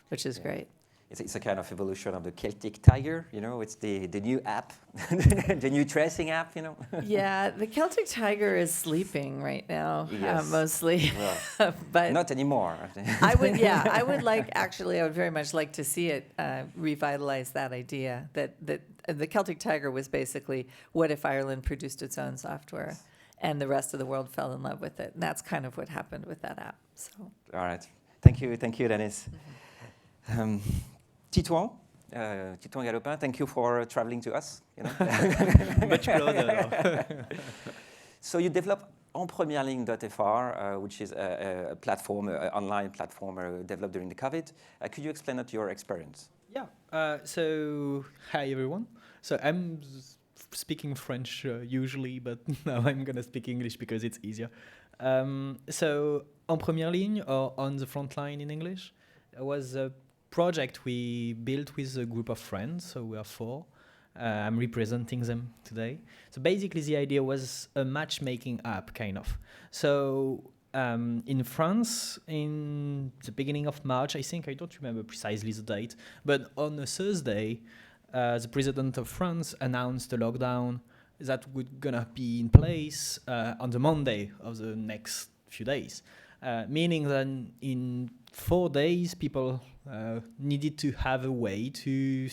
which is great. It's a kind of evolution of the Celtic Tiger, you know, it's the new app, the new tracing app, you know. Yeah, the Celtic Tiger is sleeping right now, Yes. mostly. Well, but not anymore. I would I would very much like to see it revitalize that idea that the Celtic Tiger was basically, what if Ireland produced its own software and the rest of the world fell in love with it? And that's kind of what happened with that app. So. All right. Thank you, Dennis. Titouan Galopin, thank you for traveling to us. You know? Much closer. So you developed En Première Ligne.fr, which is a platform, an online platform developed during the COVID. Could you explain that your experience? Yeah. So, hi everyone. So I'm speaking French usually, but now I'm gonna speak English because it's easier. So, En Première Ligne, or On the Front Line in English, was a project we built with a group of friends. So we are 4. I'm representing them today. So basically, the idea was a matchmaking app, kind of. So in France, in the beginning of March, I think, I don't remember precisely the date, but on a Thursday, the president of France announced a lockdown that would gonna be in place on the Monday of the next few days, meaning that in 4 days, people needed to have a way to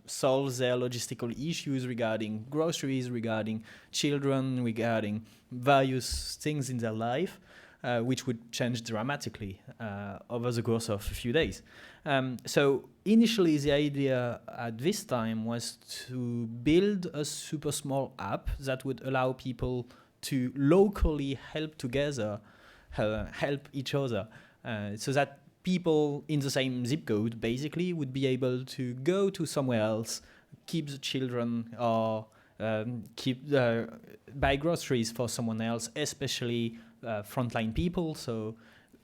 solve their logistical issues regarding groceries, regarding children, regarding various things in their life, which would change dramatically over the course of a few days. So initially, the idea at this time was to build a super small app that would allow people to locally help together, help each other. So that people in the same zip code basically would be able to go to somewhere else, keep the children, or buy groceries for someone else, especially frontline people, so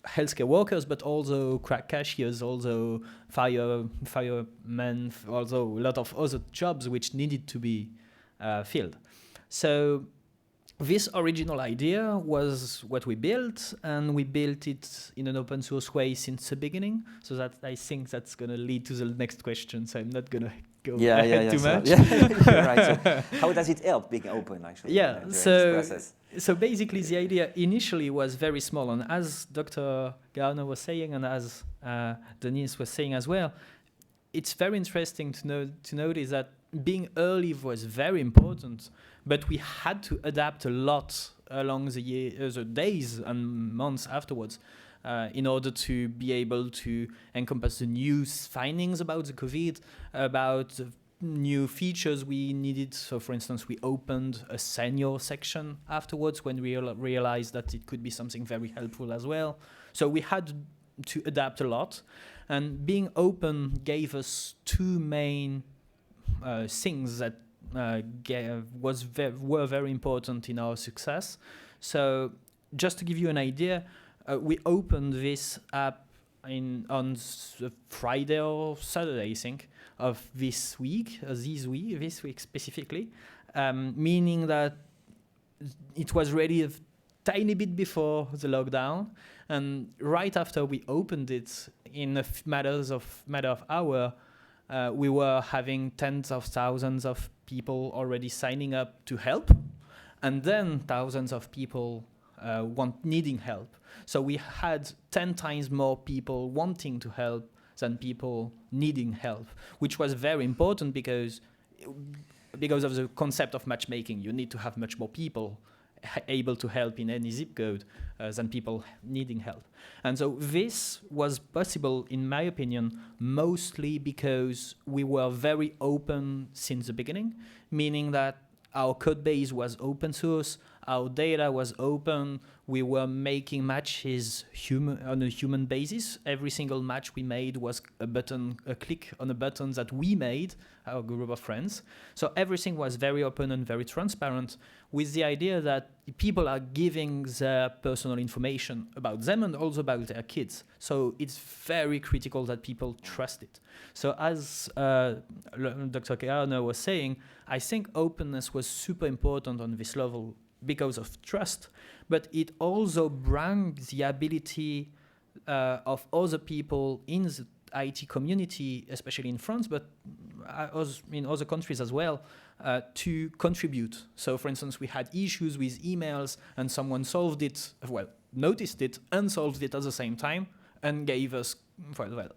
healthcare workers, but also cashiers, also firemen, also a lot of other jobs which needed to be filled. So this original idea was what we built, and we built it in an open source way since the beginning. So that I think that's going to lead to the next question. So I'm not going to go ahead too much. You're right. So how does it help being open, actually? Yeah. During this process? So basically, the idea initially was very small, and as Dr. Garner was saying, and as Denise was saying as well, it's very interesting to notice that being early was very important, but we had to adapt a lot along the days and months afterwards in order to be able to encompass the new findings about the COVID, about the new features we needed. So, for instance, we opened a senior section afterwards when we realized that it could be something very helpful as well. So we had to adapt a lot, and being open gave us 2 main things that were very important in our success. So just to give you an idea, we opened this app on Friday or Saturday, I think, of this week specifically, meaning that it was ready a tiny bit before the lockdown, and right after we opened it, in a matter of hour, we were having tens of thousands of people already signing up to help, and then thousands of people needing help. So we had 10 times more people wanting to help than people needing help, which was very important because of the concept of matchmaking. You need to have much more people able to help in any zip code than people needing help. And so this was possible, in my opinion, mostly because we were very open since the beginning, meaning that our code base was open source, Our data was open. We were making matches on a human basis. Every single match we made was a click on a button that we made, our group of friends. So everything was very open and very transparent, with the idea that people are giving their personal information about them and also about their kids. So it's very critical that people trust it. So as Dr. Kearner was saying, I think openness was super important on this level because of trust, but it also brings the ability of other people in the IT community, especially in France, but in other countries as well, to contribute. So for instance, we had issues with emails and someone solved it, noticed it and solved it at the same time and gave us,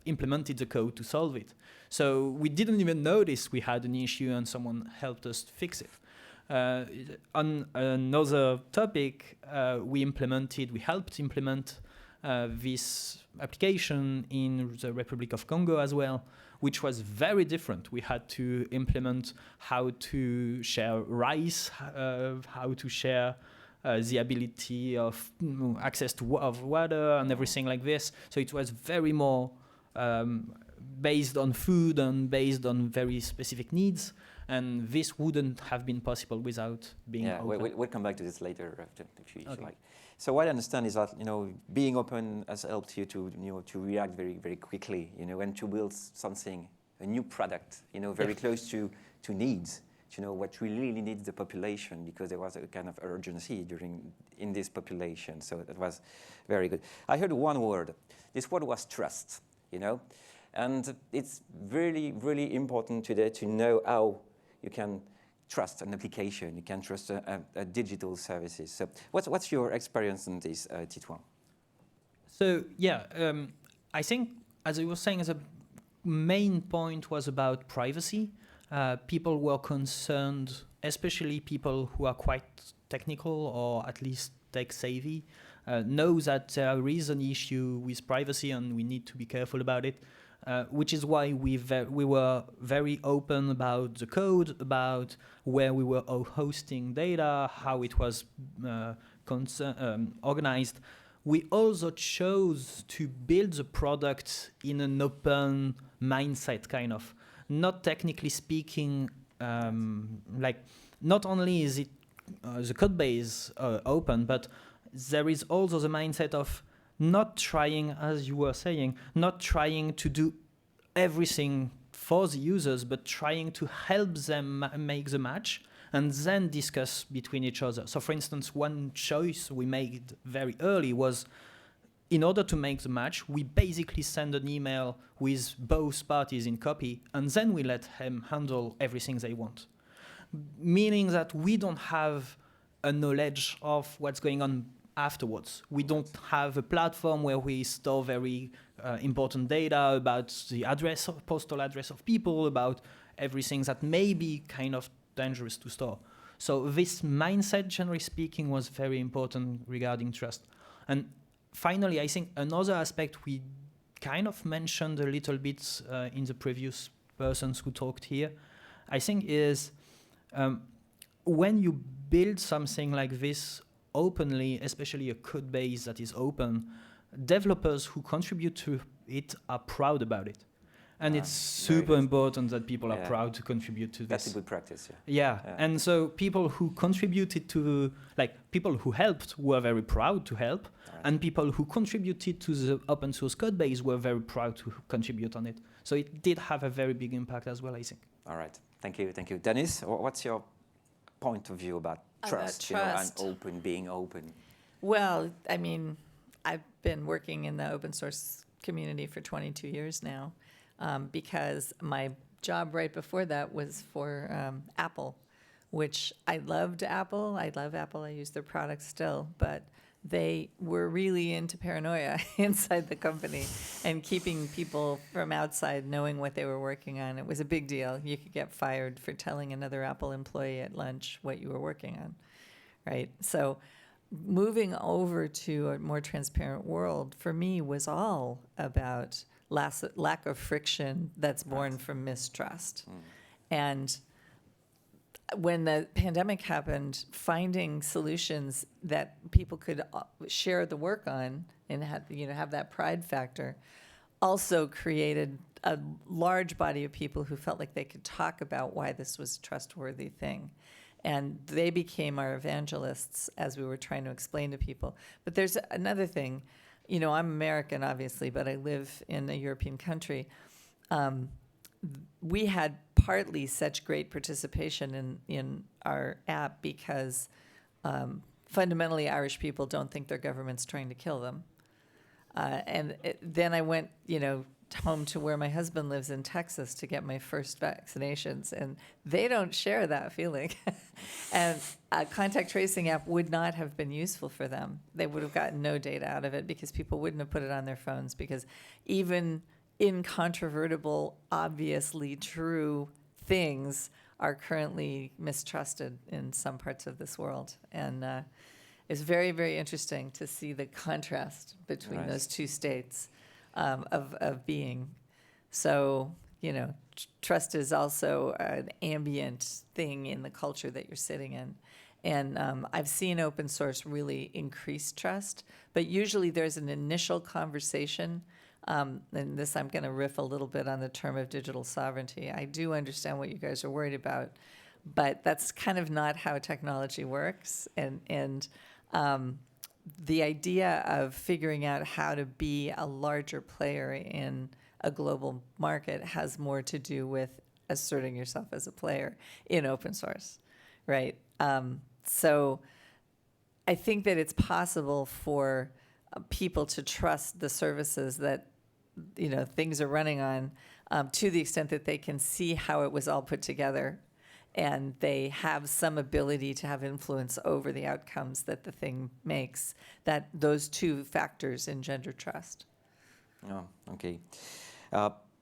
implemented the code to solve it. So we didn't even notice we had an issue and someone helped us fix it. On another topic, we helped implement this application in the Republic of Congo as well, which was very different. We had to implement how to share rice, how to share the ability of access to of water and everything like this. So it was very more based on food and based on very specific needs. And this wouldn't have been possible without being open. We'll come back to this later if you Okay. like. So what I understand is that being open has helped you to to react very, very quickly, and to build something, a new product, very close to needs, what really needs the population, because there was a kind of urgency in this population. So that was very good. I heard one word. This word was trust, and it's really, really important today to know how you can trust an application, you can trust a digital services. So what's your experience in this, Titouan? So I think, as I was saying, the main point was about privacy. People were concerned, especially people who are quite technical or at least tech savvy, know that there is an issue with privacy and we need to be careful about it. Which is why we were very open about the code, about where we were hosting data, how it was organized. We also chose to build the product in an open mindset, kind of. Not technically speaking, not only is it the code base open, but there is also the mindset of not trying, as you were saying, not trying to do everything for the users, but trying to help them make the match and then discuss between each other. So for instance, one choice we made very early was, in order to make the match, we basically send an email with both parties in copy, and then we let them handle everything they want. Meaning that we don't have a knowledge of what's going on afterwards. We don't have a platform where we store very important data about the postal address of people, about everything that may be kind of dangerous to store. So this mindset, generally speaking, was very important regarding trust. And finally, I think another aspect we kind of mentioned a little bit in the previous persons who talked here, I think is when you build something like this openly, especially a code base that is open, developers who contribute to it are proud about it. And it's super important that people are proud to contribute to this. That's a good practice, Yeah, and so people who contributed to, people who helped were very proud to help, and people who contributed to the open source code base were very proud to contribute on it. So it did have a very big impact as well, I think. All right, thank you. Dennis, what's your point of view about trust, and being open? Well, I mean, I've been working in the open source community for 22 years now, because my job right before that was for Apple, which I loved Apple. I love Apple. I use their products still, but they were really into paranoia inside the company and keeping people from outside knowing what they were working on. It was a big deal. You could get fired for telling another Apple employee at lunch what you were working on, right? So moving over to a more transparent world for me was all about lack of friction that's born from mistrust. And when the pandemic happened, finding solutions that people could share the work on and have that pride factor also created a large body of people who felt like they could talk about why this was a trustworthy thing. And they became our evangelists as we were trying to explain to people. But there's another thing. I'm American, obviously, but I live in a European country. We had partly such great participation in our app because fundamentally Irish people don't think their government's trying to kill them. Then I went, home to where my husband lives in Texas to get my first vaccinations, and they don't share that feeling. And a contact tracing app would not have been useful for them. They would have gotten no data out of it because people wouldn't have put it on their phones, because even incontrovertible, obviously true things are currently mistrusted in some parts of this world. And it's very, very interesting to see the contrast between those two states of being. So, trust is also an ambient thing in the culture that you're sitting in. And I've seen open source really increase trust, but usually there's an initial conversation. And this, I'm going to riff a little bit on the term of digital sovereignty. I do understand what you guys are worried about, but that's kind of not how technology works. And the idea of figuring out how to be a larger player in a global market has more to do with asserting yourself as a player in open source, right? So I think that it's possible for people to trust the services that things are running on, to the extent that they can see how it was all put together, and they have some ability to have influence over the outcomes that the thing makes. That those two factors engender trust. Oh, okay.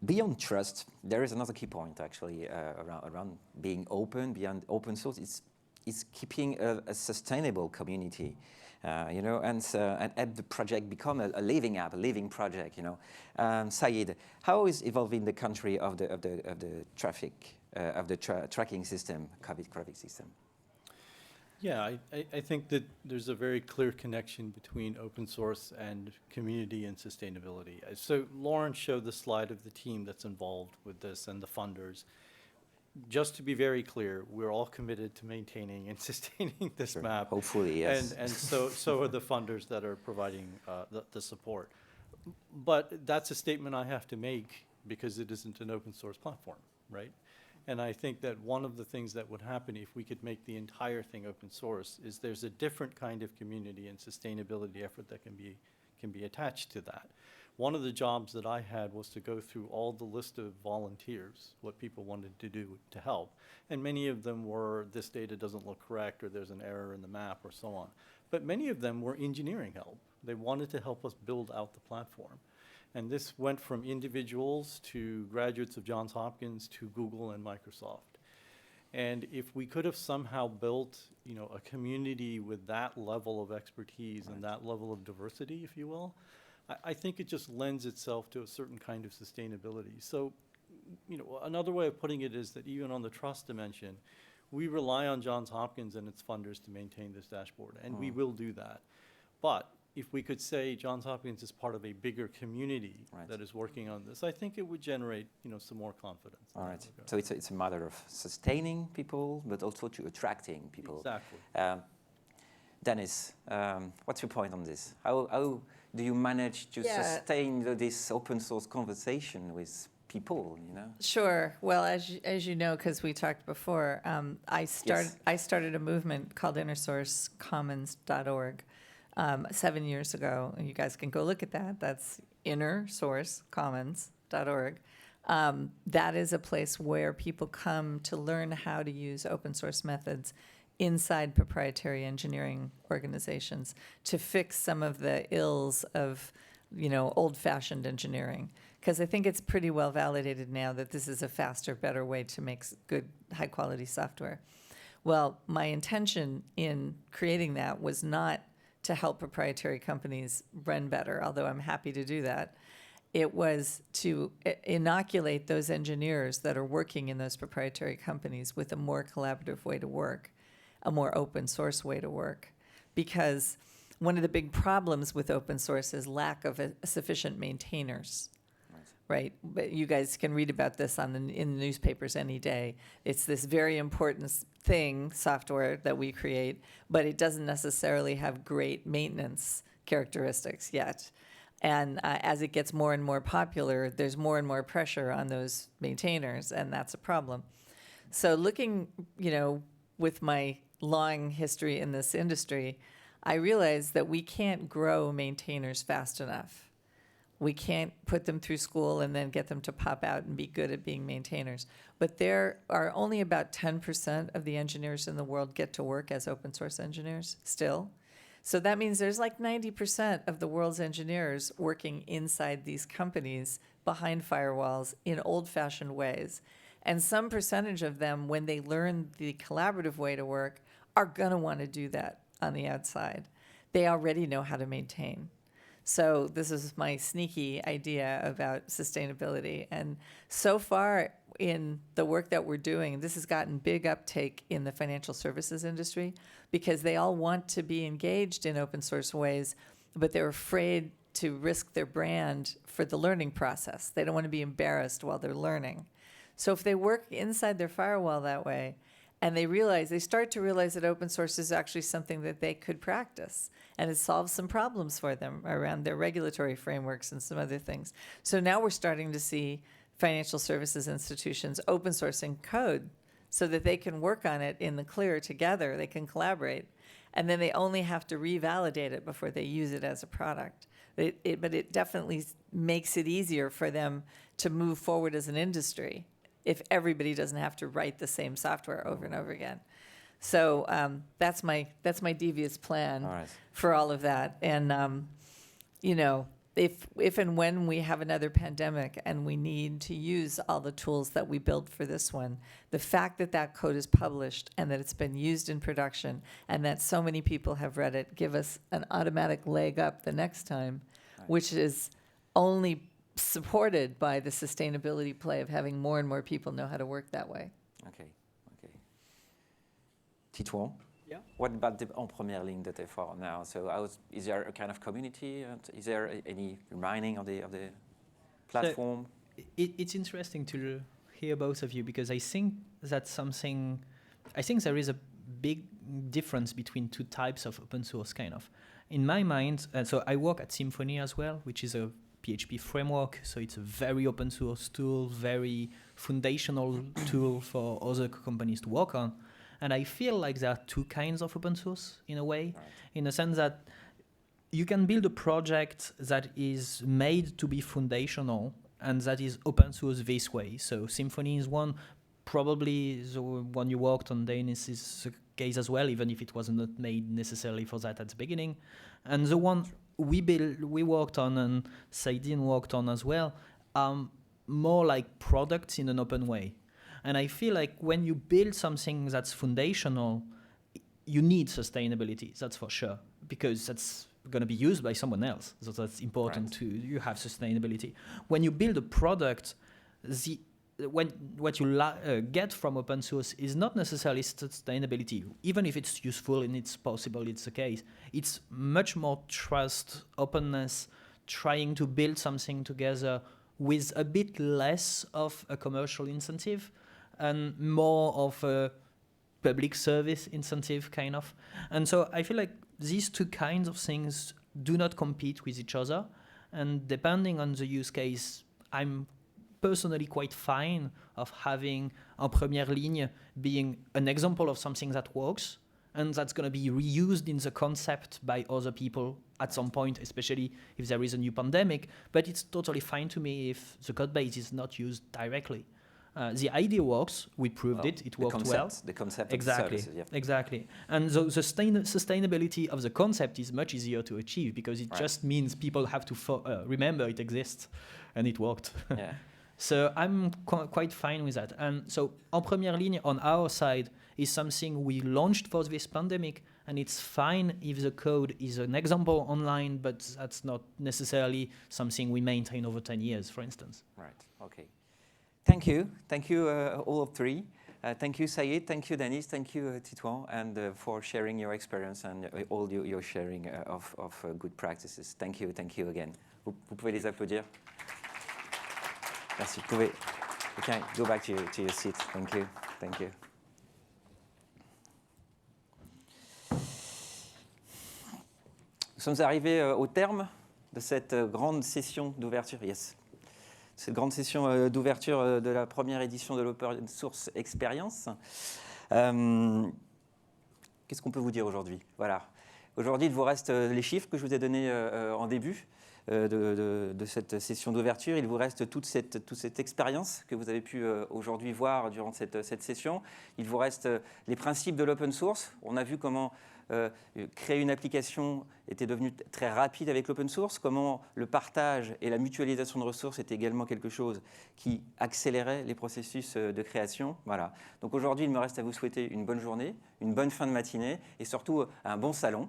Beyond trust, there is another key point actually around being open. Beyond open source, it's keeping a sustainable community. And have the project become a living app, a living project. Saeed, how is evolving the country of the traffic of the tracking system, COVID traffic system? Yeah, I think that there's a very clear connection between open source and community and sustainability. So Lauren showed the slide of the team that's involved with this and the funders. Just to be very clear, we're all committed to maintaining and sustaining this map. Hopefully, yes. And so are the funders that are providing the support. But that's a statement I have to make because it isn't an open source platform, right? And I think that one of the things that would happen if we could make the entire thing open source is there's a different kind of community and sustainability effort that can be attached to that. One of the jobs that I had was to go through all the list of volunteers, what people wanted to do to help. And many of them were, this data doesn't look correct, or there's an error in the map, or so on. But many of them were engineering help. They wanted to help us build out the platform. And this went from individuals to graduates of Johns Hopkins to Google and Microsoft. And if we could have somehow built, a community with that level of expertise and that level of diversity, if you will, I think it just lends itself to a certain kind of sustainability. So, another way of putting it is that even on the trust dimension, we rely on Johns Hopkins and its funders to maintain this dashboard, and we will do that. But if we could say Johns Hopkins is part of a bigger community that is working on this, I think it would generate, some more confidence. All right. So it's a matter of sustaining people, but also to attracting people. Exactly. Dennis, what's your point on this? How do you manage to sustain this open source conversation with people? Sure. Well, as you know, because we talked before, I started a movement called InnerSourceCommons.org 7 years ago. And you guys can go look at that. That's InnerSourceCommons.org. That is a place where people come to learn how to use open source methods inside proprietary engineering organizations to fix some of the ills of, old-fashioned engineering. Because I think it's pretty well validated now that this is a faster, better way to make good, high-quality software. Well, my intention in creating that was not to help proprietary companies run better, although I'm happy to do that. It was to inoculate those engineers that are working in those proprietary companies with a more collaborative way to work, a more open source way to work. Because one of the big problems with open source is lack of sufficient maintainers. Right, but you guys can read about this in the newspapers any day. It's this very important thing, software that we create, but it doesn't necessarily have great maintenance characteristics yet. And as it gets more and more popular, there's more and more pressure on those maintainers, and that's a problem. So looking, with my long history in this industry, I realized that we can't grow maintainers fast enough. We can't put them through school and then get them to pop out and be good at being maintainers. But there are only about 10% of the engineers in the world get to work as open source engineers still. So that means there's like 90% of the world's engineers working inside these companies behind firewalls in old-fashioned ways. And some percentage of them, when they learn the collaborative way to work, are gonna wanna do that on the outside. They already know how to maintain. So this is my sneaky idea about sustainability. And so far in the work that we're doing, this has gotten big uptake in the financial services industry because they all want to be engaged in open source ways, but they're afraid to risk their brand for the learning process. They don't want to be embarrassed while they're learning. So if they work inside their firewall that way, and they start to realize that open source is actually something that they could practice, and it solves some problems for them around their regulatory frameworks and some other things. So now we're starting to see financial services institutions open sourcing code so that they can work on it in the clear together, they can collaborate, and then they only have to revalidate it before they use it as a product. But it definitely makes it easier for them to move forward as an industry if everybody doesn't have to write the same software over and over again. So that's my devious plan for all of that. And if and when we have another pandemic and we need to use all the tools that we built for this one, the fact that that code is published and that it's been used in production and that so many people have read it give us an automatic leg up the next time, which is only supported by the sustainability play of having more and more people know how to work that way. Okay. Titouan? Yeah. What about the en première ligne that effort now? So is there a kind of community? Is there any reminding of the platform? So it's interesting to hear both of you because I think there is a big difference between two types of open source kind of. In my mind, so I work at Symfony as well, which is a PHP framework, so it's a very open source tool, very foundational tool for other companies to work on. And I feel like there are two kinds of open source in a way, in the sense that you can build a project that is made to be foundational and that is open source this way. So Symfony is one, probably the one you worked on, Dennis, is the case as well, even if it was not made necessarily for that at the beginning. And the one we worked on and Saidin worked on as well, more like products in an open way. And I feel like when you build something that's foundational, you need sustainability, that's for sure, because that's going to be used by someone else. So that's important you have sustainability. When you build a product, what you get from open source is not necessarily sustainability, even if it's useful and it's possible, it's the case. It's much more trust, openness, trying to build something together with a bit less of a commercial incentive and more of a public service incentive kind of. And so I feel like these two kinds of things do not compete with each other. And depending on the use case, I'm personally quite fine of having En Première Ligne being an example of something that works and that's going to be reused in the concept by other people at some point, especially if there is a new pandemic. But it's totally fine to me if the code base is not used directly. The idea works. We proved it. It worked well. The concept exactly, of the services, exactly. And the sustainability of the concept is much easier to achieve because it just means people have to remember it exists, and it worked. Yeah. So I'm quite fine with that. And so En Première Ligne on our side is something we launched for this pandemic, and and it's fine if the code is an example online, but that's not necessarily something we maintain over 10 years, for instance. Right. Okay. Thank you, all three. Thank you, Saïd. Thank you, Denis. Thank you, Titouan, and for sharing your experience and all your sharing of good practices. Thank you again. Vous pouvez les applaudir. Merci. Vous pouvez. You can go back to your seat. Thank you. Thank you. Nous sommes arrivés au terme de cette grande session d'ouverture. Yes. Cette grande session d'ouverture de la première édition de l'Open Source Experience. Qu'est-ce qu'on peut vous dire aujourd'hui? Voilà. Aujourd'hui, il vous reste les chiffres que je vous ai donnés en début de cette session d'ouverture. Il vous reste toute cette expérience que vous avez pu aujourd'hui voir durant cette session. Il vous reste les principes de l'open source. On a vu comment créer une application était devenu très rapide avec l'open source, comment le partage et la mutualisation de ressources était également quelque chose qui accélérait les processus de création. Voilà. Donc aujourd'hui, il me reste à vous souhaiter une bonne journée, une bonne fin de matinée et surtout un bon salon.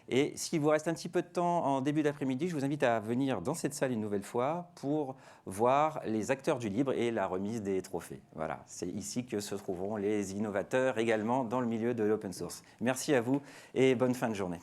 Et s'il vous reste un petit peu de temps en début d'après-midi, je vous invite à venir dans cette salle une nouvelle fois pour voir les acteurs du libre et la remise des trophées. Voilà, c'est ici que se trouveront les innovateurs également dans le milieu de l'open source. Merci à vous et bonne fin de journée.